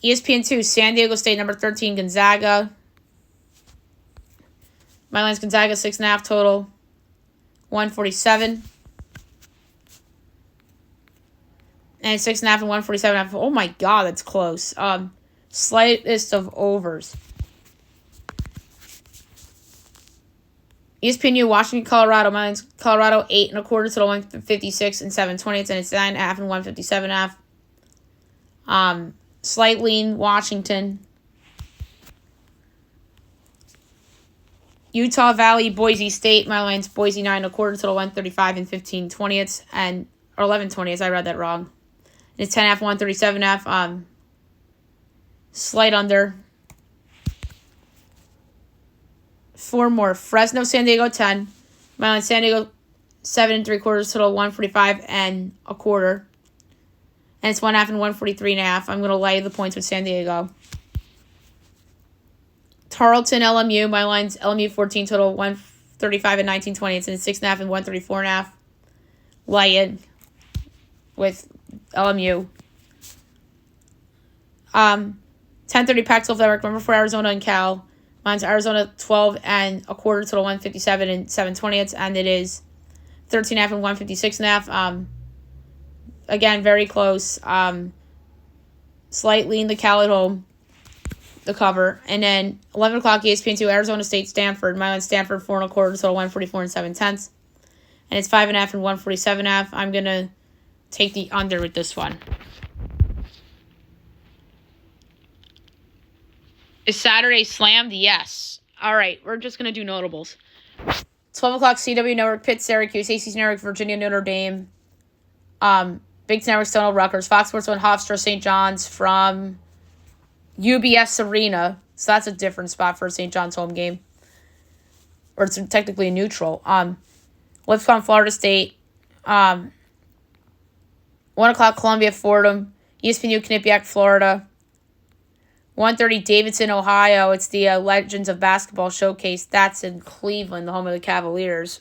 ESPN 2, San Diego State, number 13, Gonzaga. My line's Gonzaga 6.5, total 147. And 6.5 and 147 and a half. Oh my God, that's close. Slightest of overs. ESPNU, Washington, Colorado. Mine's Colorado 8 1/4, total 156 and 7/20, and it's 9.5 and 157 and a half. Slight lean, Washington. Utah Valley, Boise State. My line's Boise 9 1/4, total 135 and 15/20, and or 11/20. I read that wrong. And it's 10.5, 137 and a half. Slight under. 4 more. Fresno, San Diego 10. My line San Diego 7 3/4, total 145 and a quarter. And it's 1.5 and 143 and a half. I'm going to lay the points with San Diego. Tarleton, LMU. My line's LMU 14, total 135 and 19/20, and it's 6.5 and 134 and a half. Lay it with LMU. 10:30 Pac-12 Network, number 4, Arizona and Cal. Mine's Arizona 12 and a quarter, total 157 and 7/20, and it is 13.5 and 156 and a half. Again, very close. Slight lean the Cal at home, the cover. And then 11 o'clock ESPN 2, Arizona State, Stanford. My line's Stanford 4 1/4, total 144 and 7/10. And it's 5.5 and 147 and a half. I'm going to take the under with this one. Is Saturday slammed? Yes. All right, we're just going to do notables. 12 o'clock CW Network, Pitt, Syracuse, ACC Network, Virginia, Notre Dame. Big Network, Stonewall, Rutgers. Fox Sports 1, Hofstra, St. John's from UBS Arena. So that's a different spot for a St. John's home game. Or it's technically a neutral. Lipscomb, Florida State. 1 o'clock Columbia, Fordham. ESPNU, Quinnipiac, Florida. 1:30 Davidson, Ohio. It's the Legends of Basketball Showcase. That's in Cleveland, the home of the Cavaliers.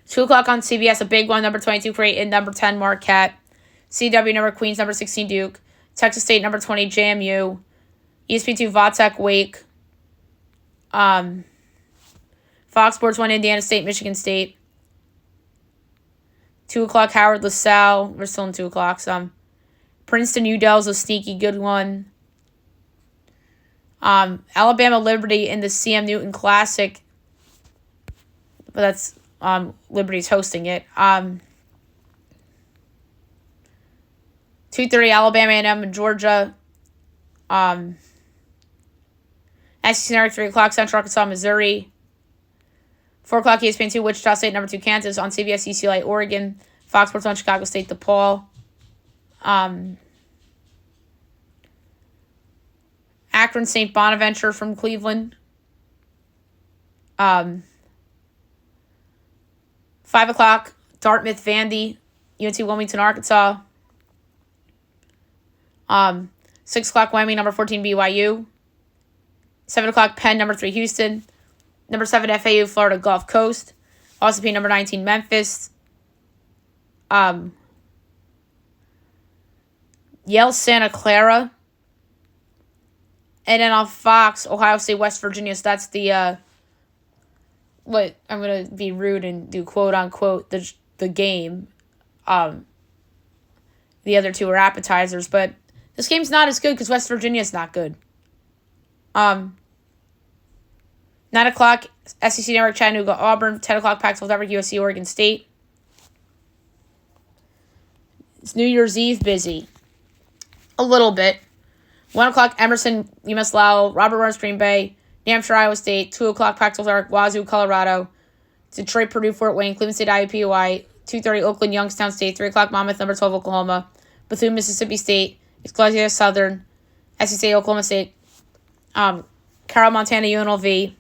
2 o'clock on CBS, a big one, number 22 Creighton, number 10 Marquette. CW number Queens, number 16 Duke. Texas State, number 20 JMU. ESPN2 Vautech, Wake. Fox Sports 1 Indiana State, Michigan State. 2 o'clock Howard, LaSalle. We're still in 2 o'clock. Princeton, Udell's a sneaky good one. Alabama Liberty in the CM Newton Classic. But that's Liberty's hosting it. 2:30 Alabama A&M and Georgia. SEC Network 3 o'clock Central Arkansas, Missouri. 4 o'clock ESPN 2 Wichita State, number 2 Kansas. On CBS UCLA, Oregon. Fox Sports 1 Chicago State, DePaul. Akron St. Bonaventure from Cleveland. 5 o'clock Dartmouth Vandy, UNC Wilmington, Arkansas. 6 o'clock Wyoming, number 14 BYU. 7 o'clock, Penn, number 3, Houston. Number 7, FAU, Florida Gulf Coast. Also being number 19, Memphis. Yale, Santa Clara. And then on Fox, Ohio State, West Virginia. So that's the, what, I'm going to be rude and do quote-unquote the game. The other two are appetizers, but this game's not as good because West Virginia's not good. 9 o'clock, SEC Network, Chattanooga, Auburn. 10 o'clock, Pac-12 Network, USC, Oregon State. It's New Year's Eve busy. A little bit. 1 o'clock, Emerson, UMass Lowell, Robert Morris, Green Bay, New Hampshire, Iowa State. 2 o'clock, Pac-12 Network, Wazoo, Colorado. Detroit, Purdue, Fort Wayne, Cleveland State, IUPUI. 2:30, Oakland, Youngstown State. 3 o'clock, Monmouth, number 12, Oklahoma. Bethune, Mississippi State. Excelsior, Southern. SEC, Oklahoma State. Carroll, Montana, UNLV.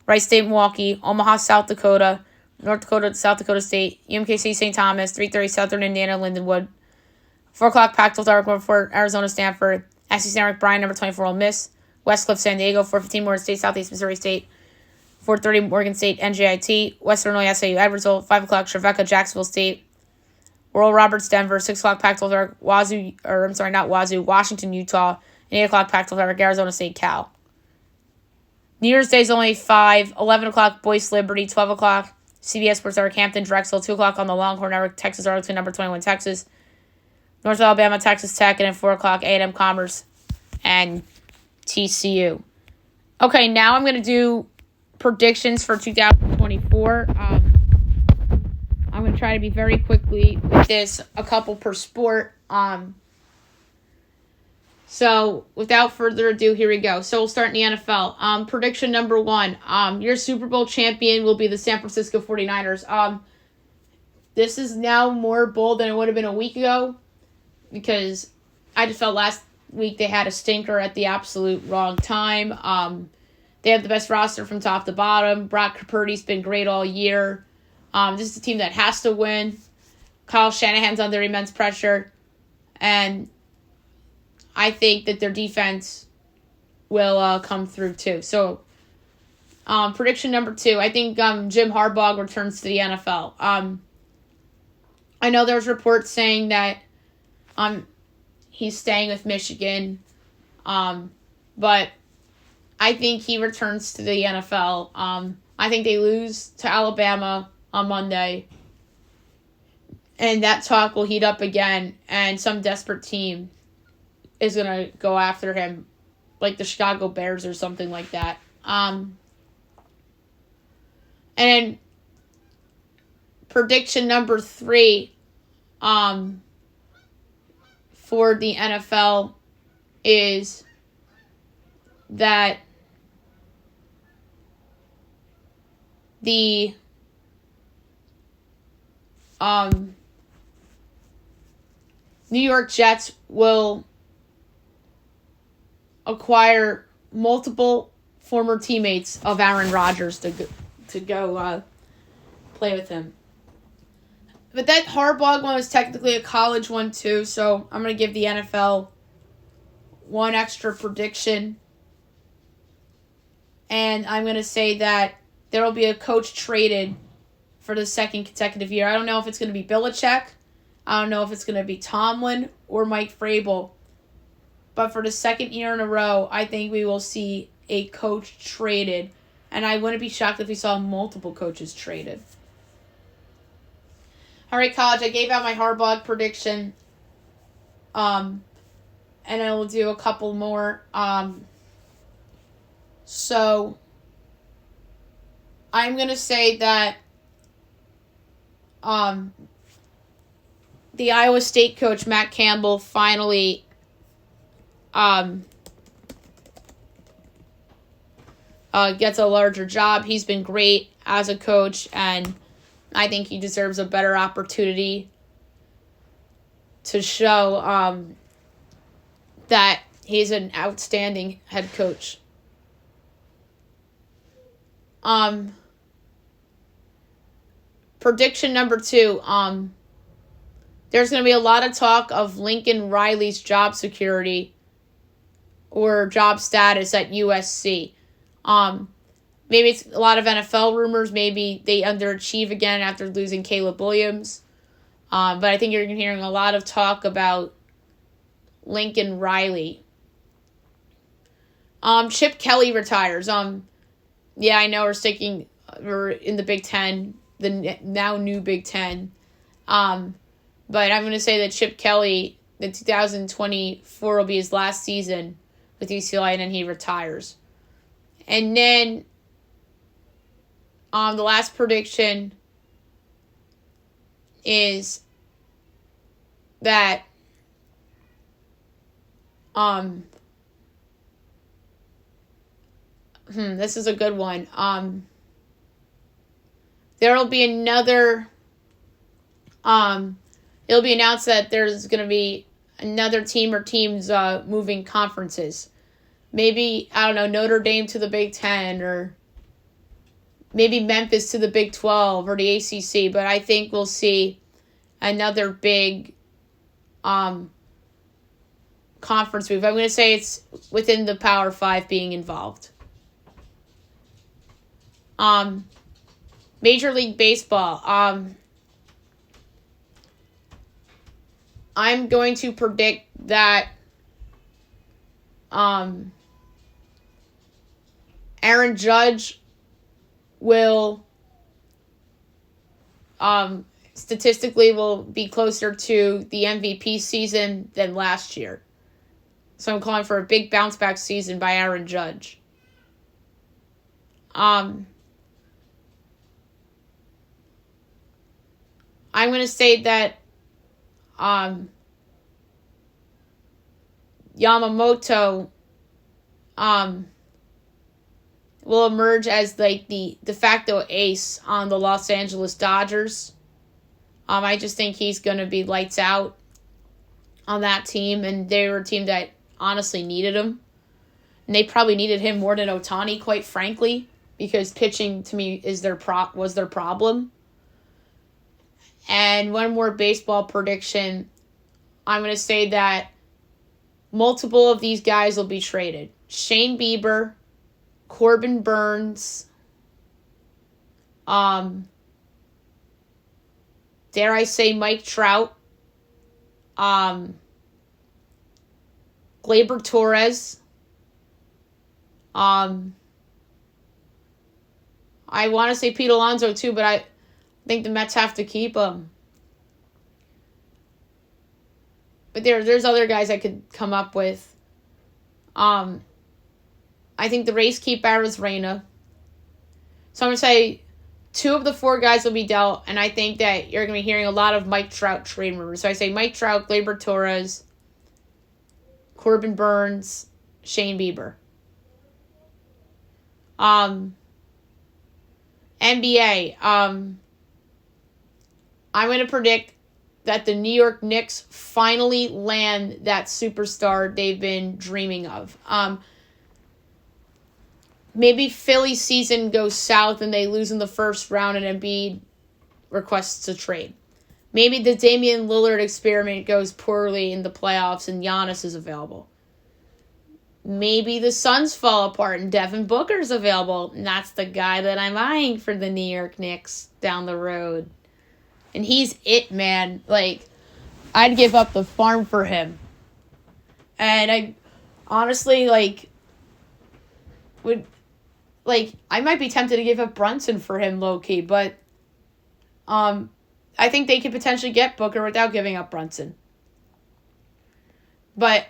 Rice State, Milwaukee. Omaha, South Dakota. North Dakota, South Dakota State. UMKC, St. Thomas. 3:30, Southern Indiana, Lindenwood. 4 o'clock, Pac-12 Network, number 4, Arizona, Stanford. SEC Network, Bryan, number 24, Ole Miss. Westcliff, San Diego. 4:15, Morgan State, Southeast Missouri State. 4:30, Morgan State, NJIT. Western Illinois, SAU, Edwardsville. 5 o'clock, Trevecca, Jacksonville State. Oral Roberts, Denver. 6 o'clock, Pac-12 Network, Washington, Utah. And 8 o'clock, Pac-12 Network, Arizona State, Cal. New Year's Day is only 5. 11 o'clock, Boyce, Liberty. 12 o'clock, CBS Sports Network, Hampton, Drexel. 2 o'clock on the Longhorn Network, Texas Arlington, number 21, Texas. North Alabama, Texas Tech. And then 4 o'clock, A&M Commerce and TCU. Okay, now I'm going to do predictions for 2024. I'm going to try to be very quickly with this, a couple per sport. So without further ado, here we go. So we'll start in the NFL. Prediction number 1. Your Super Bowl champion will be the San Francisco 49ers. This is now more bold than it would have been a week ago because I just felt last week they had a stinker at the absolute wrong time. They have the best roster from top to bottom. Brock Purdy's been great all year. This is a team that has to win. Kyle Shanahan's under immense pressure. And I think that their defense will come through too. So, prediction number 2. I think Jim Harbaugh returns to the NFL. I know there's reports saying that he's staying with Michigan. But I think he returns to the NFL. I think they lose to Alabama on Monday. And that talk will heat up again. And some desperate team is going to go after him. Like the Chicago Bears or something like that. And prediction number 3 for the NFL is that the New York Jets will acquire multiple former teammates of Aaron Rodgers to go play with him. But that Harbaugh one was technically a college one too, so I'm going to give the NFL one extra prediction. And I'm going to say that there will be a coach traded for the second consecutive year. I don't know if it's going to be Belichick. I don't know if it's going to be Tomlin or Mike Vrabel. But for the second year in a row, I think we will see a coach traded. And I wouldn't be shocked if we saw multiple coaches traded. All right, college, I gave out my Harbaugh prediction. And I will do a couple more. So I'm going to say that the Iowa State coach, Matt Campbell, finally gets a larger job. He's been great as a coach, and I think he deserves a better opportunity to show that he's an outstanding head coach. Prediction number 2. There's going to be a lot of talk of Lincoln Riley's job security or job status at USC. Maybe it's a lot of NFL rumors. Maybe they underachieve again after losing Caleb Williams. But I think you're hearing a lot of talk about Lincoln Riley. Chip Kelly retires. Yeah, I know we're in the Big Ten, the now new Big Ten. But I'm going to say that Chip Kelly, the 2024 will be his last season with UCLA, and then he retires. And then the last prediction is that this is a good one. There will be another it'll be announced that there's going to be another team or teams moving conferences. Maybe, I don't know, Notre Dame to the Big Ten, or maybe Memphis to the Big 12 or the ACC. But I think we'll see another big conference move. I'm going to say it's within the Power 5 being involved. Major League Baseball. I'm going to predict that Aaron Judge will statistically will be closer to the MVP season than last year. So I'm calling for a big bounce back season by Aaron Judge. I'm going to say that Yamamoto will emerge as like the de facto ace on the Los Angeles Dodgers. I just think he's going to be lights out on that team, and they were a team that honestly needed him. And they probably needed him more than Ohtani, quite frankly, because pitching to me was their problem. And one more baseball prediction. I'm going to say that multiple of these guys will be traded. Shane Bieber, Corbin Burns, dare I say Mike Trout, Gleyber Torres, I want to say Pete Alonso too, but I think the Mets have to keep him. But there's other guys I could come up with. I think the Rays keep Arozarena. So I'm going to say 2 of the 4 guys will be dealt, and I think that you're going to be hearing a lot of Mike Trout trade rumors. So I say Mike Trout, Gleyber Torres, Corbin Burns, Shane Bieber. NBA. I'm going to predict that the New York Knicks finally land that superstar they've been dreaming of. Maybe Philly's season goes south and they lose in the first round and Embiid requests a trade. Maybe the Damian Lillard experiment goes poorly in the playoffs and Giannis is available. Maybe the Suns fall apart and Devin Booker's available. And that's the guy that I'm eyeing for the New York Knicks down the road. And he's it, man. Like, I'd give up the farm for him. And I honestly, I might be tempted to give up Brunson for him low-key, but I think they could potentially get Booker without giving up Brunson. Or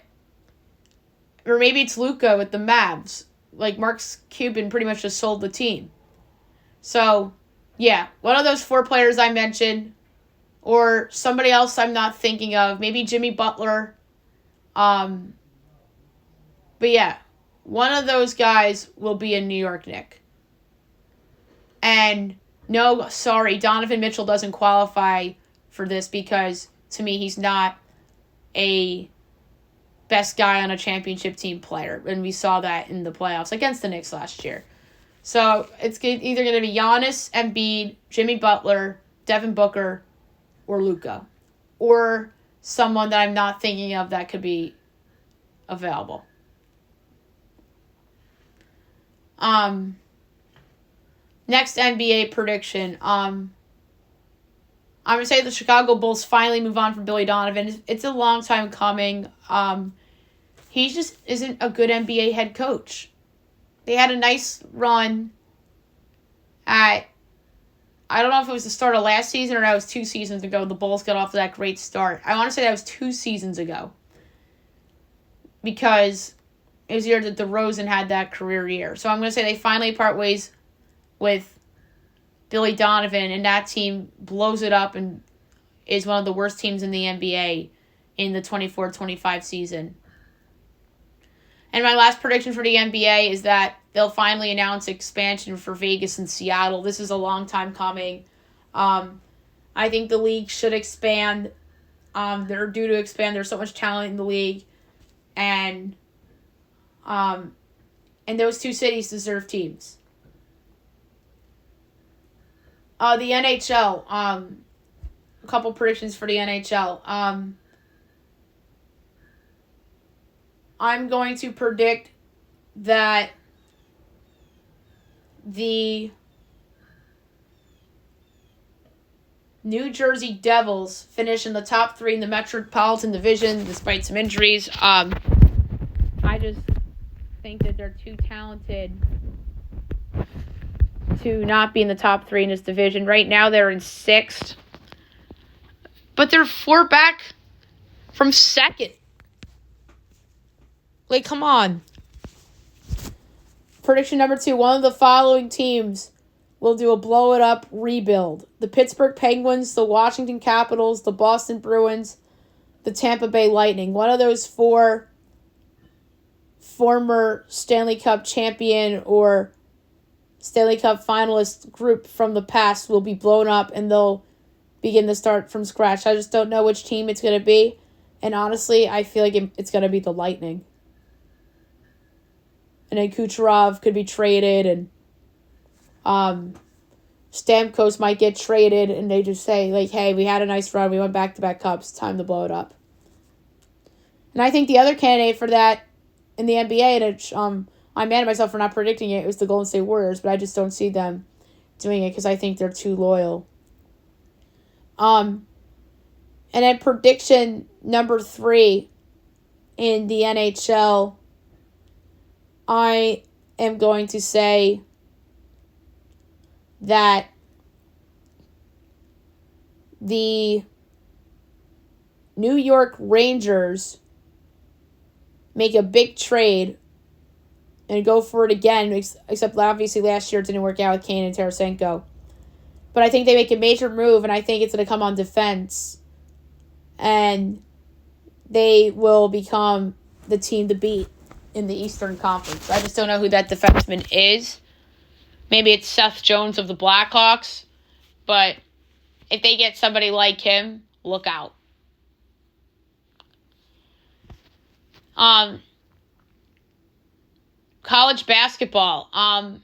maybe it's Luka with the Mavs. Like, Mark Cuban pretty much just sold the team. So, yeah, one of those 4 players I mentioned, or somebody else I'm not thinking of, maybe Jimmy Butler. But yeah, one of those guys will be a New York Knick. And no, sorry, Donovan Mitchell doesn't qualify for this because, to me, he's not a best guy on a championship team player. And we saw that in the playoffs against the Knicks last year. So it's either going to be Giannis, Embiid, Jimmy Butler, Devin Booker, or Luka. Or someone that I'm not thinking of that could be available. Next NBA prediction. I'm going to say the Chicago Bulls finally move on from Billy Donovan. It's a long time coming. He just isn't a good NBA head coach. They had a nice run at, I don't know if it was the start of last season or that was 2 seasons ago. The Bulls got off to that great start. I want to say that was 2 seasons ago. Because it was the year that DeRozan had that career year. So I'm going to say they finally part ways with Billy Donovan, and that team blows it up and is one of the worst teams in the NBA in the 24-25 season. And my last prediction for the NBA is that they'll finally announce expansion for Vegas and Seattle. This is a long time coming. I think the league should expand. They're due to expand. There's so much talent in the league. And those 2 cities deserve teams. The NHL. A couple predictions for the NHL. I'm going to predict that the New Jersey Devils finish in the top 3 in the Metropolitan Division despite some injuries. I just think that they're too talented to not be in the top 3 in this division. Right now they're in 6th, but they're 4 back from 2nd. Like, come on. Prediction number 2. One of the following teams will do a blow-it-up rebuild. The Pittsburgh Penguins, the Washington Capitals, the Boston Bruins, the Tampa Bay Lightning. One of those 4 former Stanley Cup champion or Stanley Cup finalist group from the past will be blown up and they'll begin to start from scratch. I just don't know which team it's going to be. And honestly, I feel like it's going to be the Lightning. And then Kucherov could be traded, and Stamkos might get traded, and they just say, like, hey, we had a nice run, we went back-to-back cups, time to blow it up. And I think the other candidate for that in the NBA, and I'm mad at myself for not predicting it, was the Golden State Warriors, but I just don't see them doing it because I think they're too loyal. And then prediction number 3 in the NHL, I am going to say that the New York Rangers make a big trade and go for it again, except obviously last year it didn't work out with Kane and Tarasenko. But I think they make a major move, and I think it's going to come on defense. And they will become the team to beat in the Eastern Conference. I just don't know who that defenseman is. Maybe it's Seth Jones of the Blackhawks. But if they get somebody like him, look out. College basketball. I'm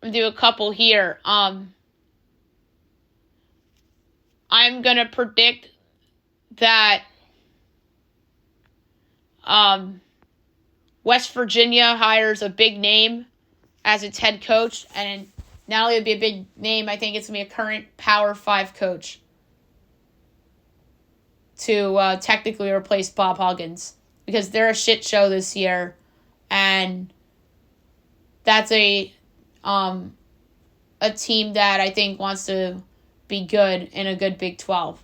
going to do a couple here. I'm going to predict that West Virginia hires a big name as its head coach, and not only would be a big name, I think it's going to be a current Power 5 coach to technically replace Bob Huggins, because they're a shit show this year, and that's a team that I think wants to be good in a good Big 12.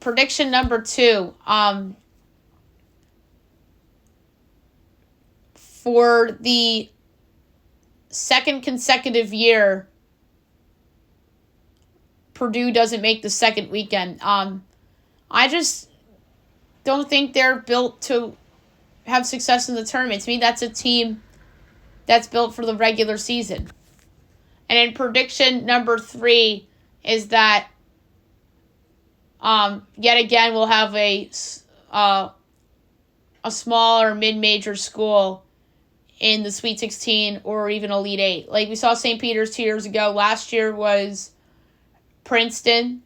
Prediction number 2. For the second consecutive year, Purdue doesn't make the second weekend. I just don't think they're built to have success in the tournament. To me, that's a team that's built for the regular season. And then prediction number 3 is that yet again we'll have a small or mid-major school in the Sweet 16 or even Elite 8. Like we saw St. Peter's 2 years ago. Last year was Princeton.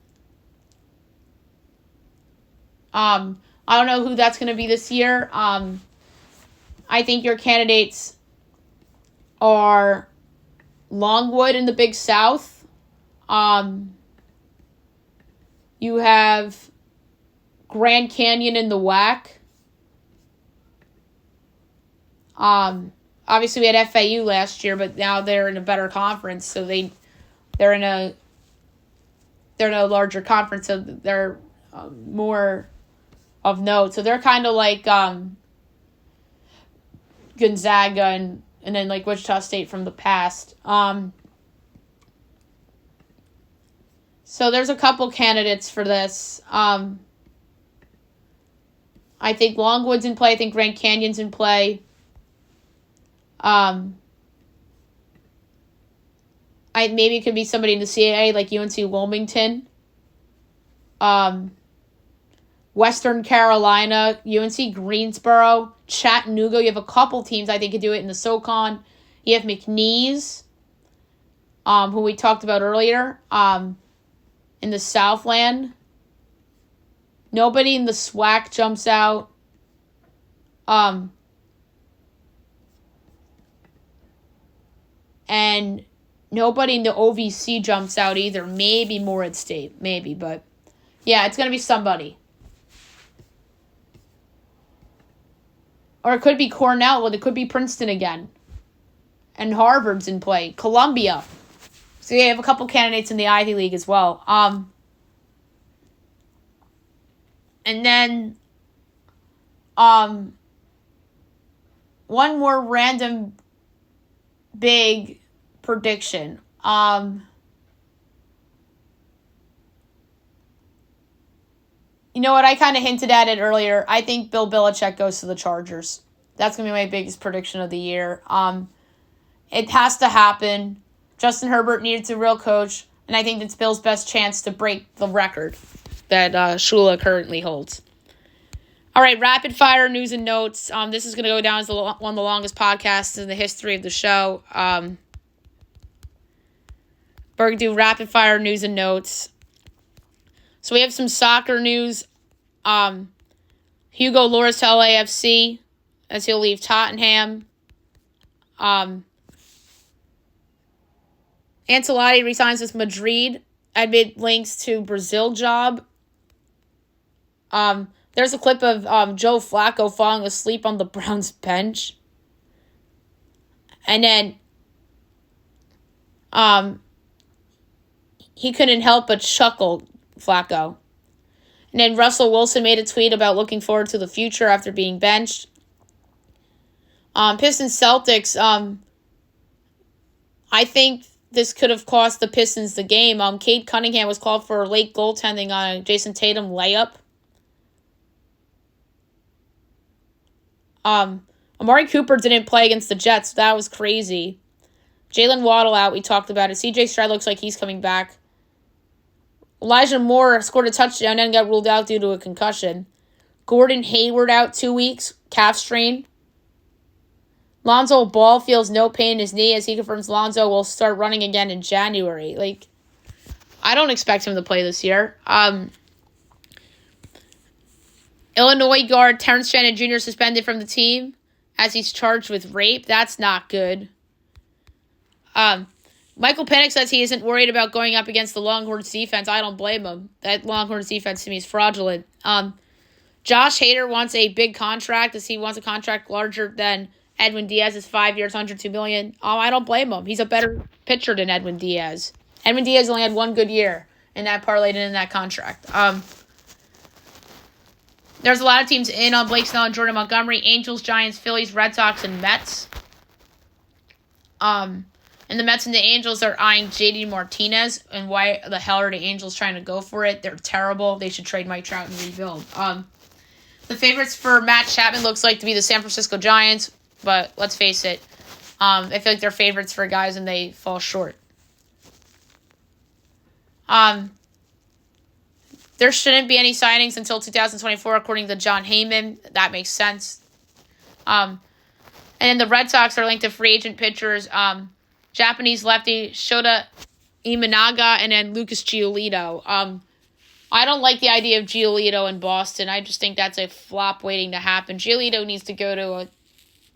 I don't know who that's going to be this year. I think your candidates are Longwood in the Big South. You have Grand Canyon in the WAC. Obviously we had FAU last year, but now they're in a better conference, so they're in a larger conference, so they're more of note. So they're kind of like Gonzaga and then like Wichita State from the past. So there's a couple candidates for this. I think Longwood's in play. I think Grand Canyon's in play. Maybe it could be somebody in the CAA like UNC Wilmington. Western Carolina, UNC Greensboro, Chattanooga. You have a couple teams I think could do it in the SoCon. You have McNeese, who we talked about earlier, in the Southland. Nobody in the SWAC jumps out. And nobody in the OVC jumps out either. Maybe Morehead State. Maybe, but yeah, it's going to be somebody. Or it could be Cornell, or it could be Princeton again. And Harvard's in play. Columbia. So yeah, you have a couple candidates in the Ivy League as well. And then one more random big prediction. You know what? I kind of hinted at it earlier. I think Bill Belichick goes to the Chargers. That's going to be my biggest prediction of the year. It has to happen. Justin Herbert needs a real coach, and I think it's Bill's best chance to break the record that Shula currently holds. All right, rapid fire news and notes. This is going to go down as one of the longest podcasts in the history of the show. We're going to do rapid fire news and notes. So we have some soccer news. Hugo Lloris to LAFC as he'll leave Tottenham. Ancelotti resigns with Madrid amid links to Brazil job. There's a clip of Joe Flacco falling asleep on the Browns bench. And then he couldn't help but chuckle, Flacco. And then Russell Wilson made a tweet about looking forward to the future after being benched. Pistons Celtics, I think this could have cost the Pistons the game. Cade Cunningham was called for late goaltending on a Jason Tatum layup. Amari Cooper didn't play against the Jets. That was crazy. Jalen Waddle out. We talked about it. CJ Stroud looks like he's coming back. Elijah Moore scored a touchdown and got ruled out due to a concussion. Gordon Hayward out 2 weeks. Calf strain. Lonzo Ball feels no pain in his knee as he confirms Lonzo will start running again in January. I don't expect him to play this year. Illinois guard Terrence Shannon Jr. suspended from the team as he's charged with rape. That's not good. Michael Penix says he isn't worried about going up against the Longhorns defense. I don't blame him. That Longhorns defense to me is fraudulent. Josh Hader wants a big contract as he wants a contract larger than Edwin Diaz's 5 years, $102 million. I don't blame him. He's a better pitcher than Edwin Diaz. Edwin Diaz only had one good year, and that parlayed in that contract. There's a lot of teams in on Blake Snell and Jordan Montgomery. Angels, Giants, Phillies, Red Sox, and Mets. And the Mets and the Angels are eyeing JD Martinez. And why the hell are the Angels trying to go for it? They're terrible. They should trade Mike Trout and rebuild. The favorites for Matt Chapman looks like to be the San Francisco Giants. But let's face it. I feel like they're favorites for guys and they fall short. There shouldn't be any signings until 2024, according to John Heyman. That makes sense. And then the Red Sox are linked to free agent pitchers. Japanese lefty Shota Imanaga and then Lucas Giolito. I don't like the idea of Giolito in Boston. I just think that's a flop waiting to happen. Giolito needs to go to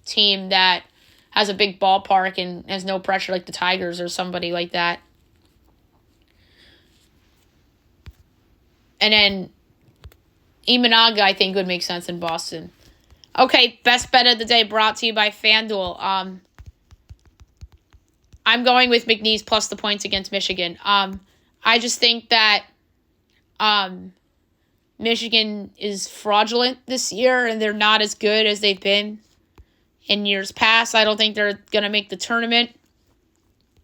team that has a big ballpark and has no pressure like the Tigers or somebody like that. And then Imanaga, I think, would make sense in Boston. Okay, best bet of the day brought to you by FanDuel. I'm going with McNeese plus the points against Michigan. I just think that Michigan is fraudulent this year, and they're not as good as they've been in years past. I don't think they're going to make the tournament.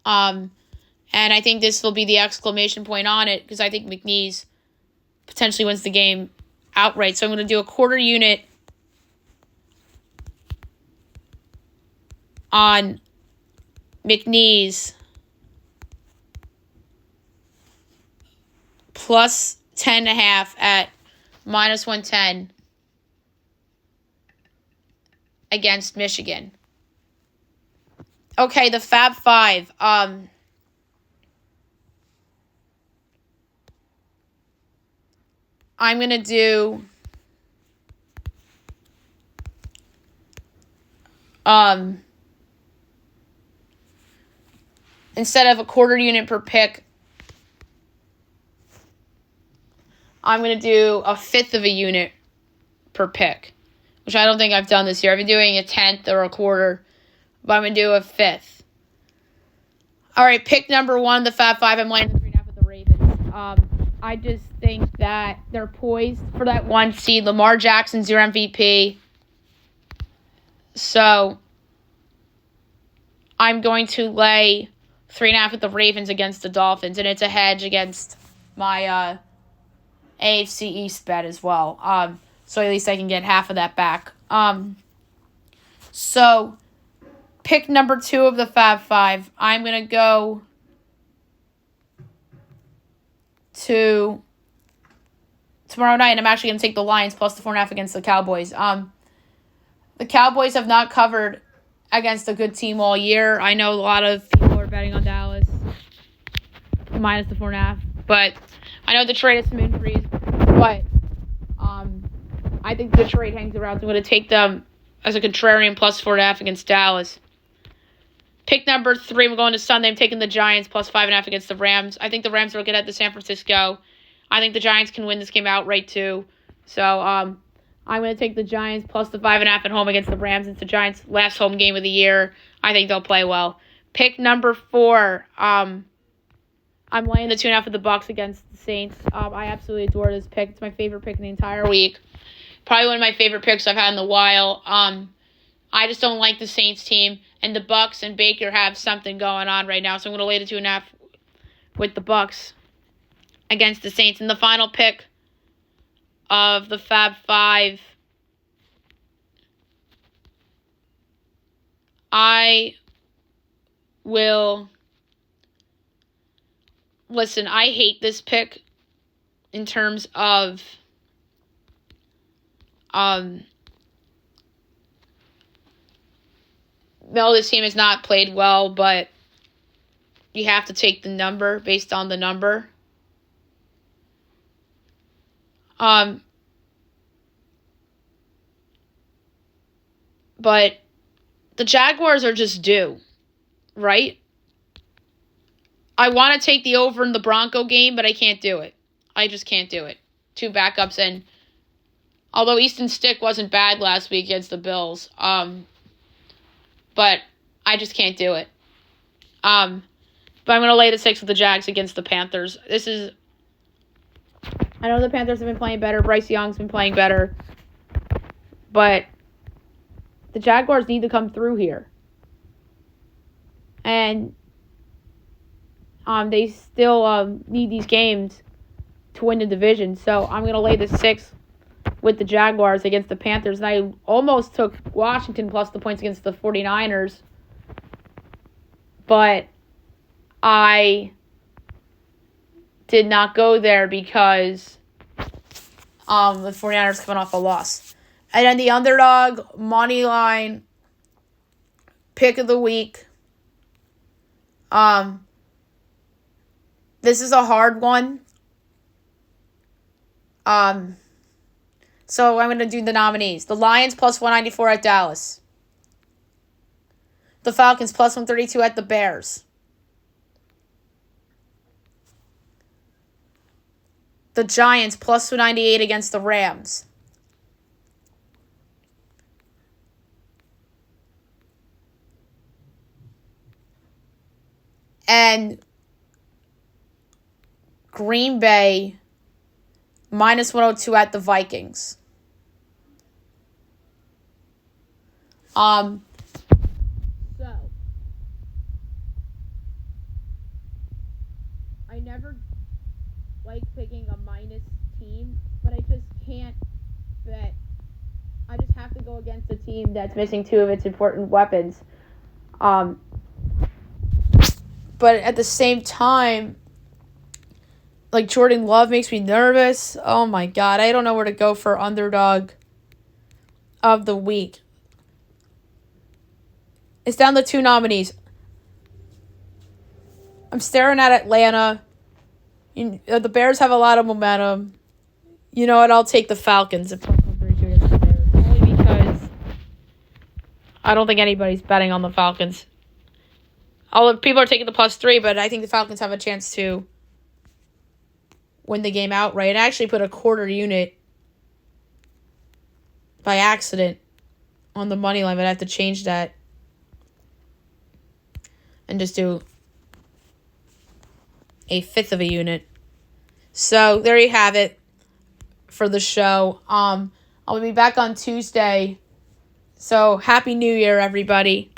And I think this will be the exclamation point on it because I think McNeese potentially wins the game outright. So I'm going to do a quarter unit on McNeese plus 10.5 at minus 110 against Michigan. Okay, the Fab Five. I'm going to do instead of a quarter unit per pick, I'm going to do a fifth of a unit per pick, which I don't think I've done this year. I've been doing a tenth or a quarter, but I'm going to do a fifth. All right, pick number one, the Fab Five. I'm laying the 3.5 with the Ravens. I just think that they're poised for that 1 seed. Lamar Jackson's your MVP. So I'm going to lay 3.5 with the Ravens against the Dolphins, and it's a hedge against my AFC East bet as well. So at least I can get half of that back. So pick number 2 of the Fab Five. I'm going to go to tomorrow night, and I'm actually going to take the Lions plus the 4.5 against the Cowboys. The Cowboys have not covered against a good team all year. I know a lot of people are betting on Dallas minus the 4.5, but I know Detroit has some injuries, but I think Detroit hangs around. So I'm going to take them as a contrarian plus 4.5 against Dallas. Pick number 3, we're going to Sunday. I'm taking the Giants plus 5.5 against the Rams. I think the Rams will get at the San Francisco. I think the Giants can win this game outright too. So I'm going to take the Giants plus the 5.5 at home against the Rams. It's the Giants' last home game of the year. I think they'll play well. Pick number 4. I'm laying the 2.5 of the Bucs against the Saints. I absolutely adore this pick. It's my favorite pick in the entire week. Probably one of my favorite picks I've had in a while. I just don't like the Saints team, and the Bucs and Baker have something going on right now. So I'm going to lay the 2.5 with the Bucs against the Saints. And the final pick of the Fab Five, I hate this pick in terms of no, this team has not played well, but you have to take the number based on the number. But the Jaguars are just due, right? I want to take the over in the Bronco game, but I can't do it. I just can't do it. 2 backups, and although Easton Stick wasn't bad last week against the Bills, but I just can't do it. But I'm going to lay the 6 with the Jags against the Panthers. I know the Panthers have been playing better. Bryce Young's been playing better. But the Jaguars need to come through here. And they still need these games to win the division. So I'm going to lay the 6 with the Jaguars against the Panthers. And I almost took Washington plus the points against the 49ers. But I did not go there because the 49ers coming off a loss. And then the underdog, money line, pick of the week. This is a hard one. So I'm going to do the nominees. The Lions plus 194 at Dallas. the Falcons, plus 132 at the Bears. The Giants, plus 298 against the Rams. And Green Bay, minus 102 at the Vikings. So, I never like picking a minus team, but I just can't bet. I just have to go against a team that's missing two of its important weapons. But at the same time, like, Jordan Love makes me nervous. Oh my God, I don't know where to go for underdog of the week. It's down to two nominees. I'm staring at Atlanta. The Bears have a lot of momentum. You know what? I'll take the Falcons at plus 132 against the Bears. Only because I don't think anybody's betting on the Falcons. All the people are taking the plus 3, but I think the Falcons have a chance to win the game outright. I actually put a quarter unit by accident on the money line, but I have to change that and just do a fifth of a unit. So there you have it for the show. I'll be back on Tuesday. So Happy New Year, everybody.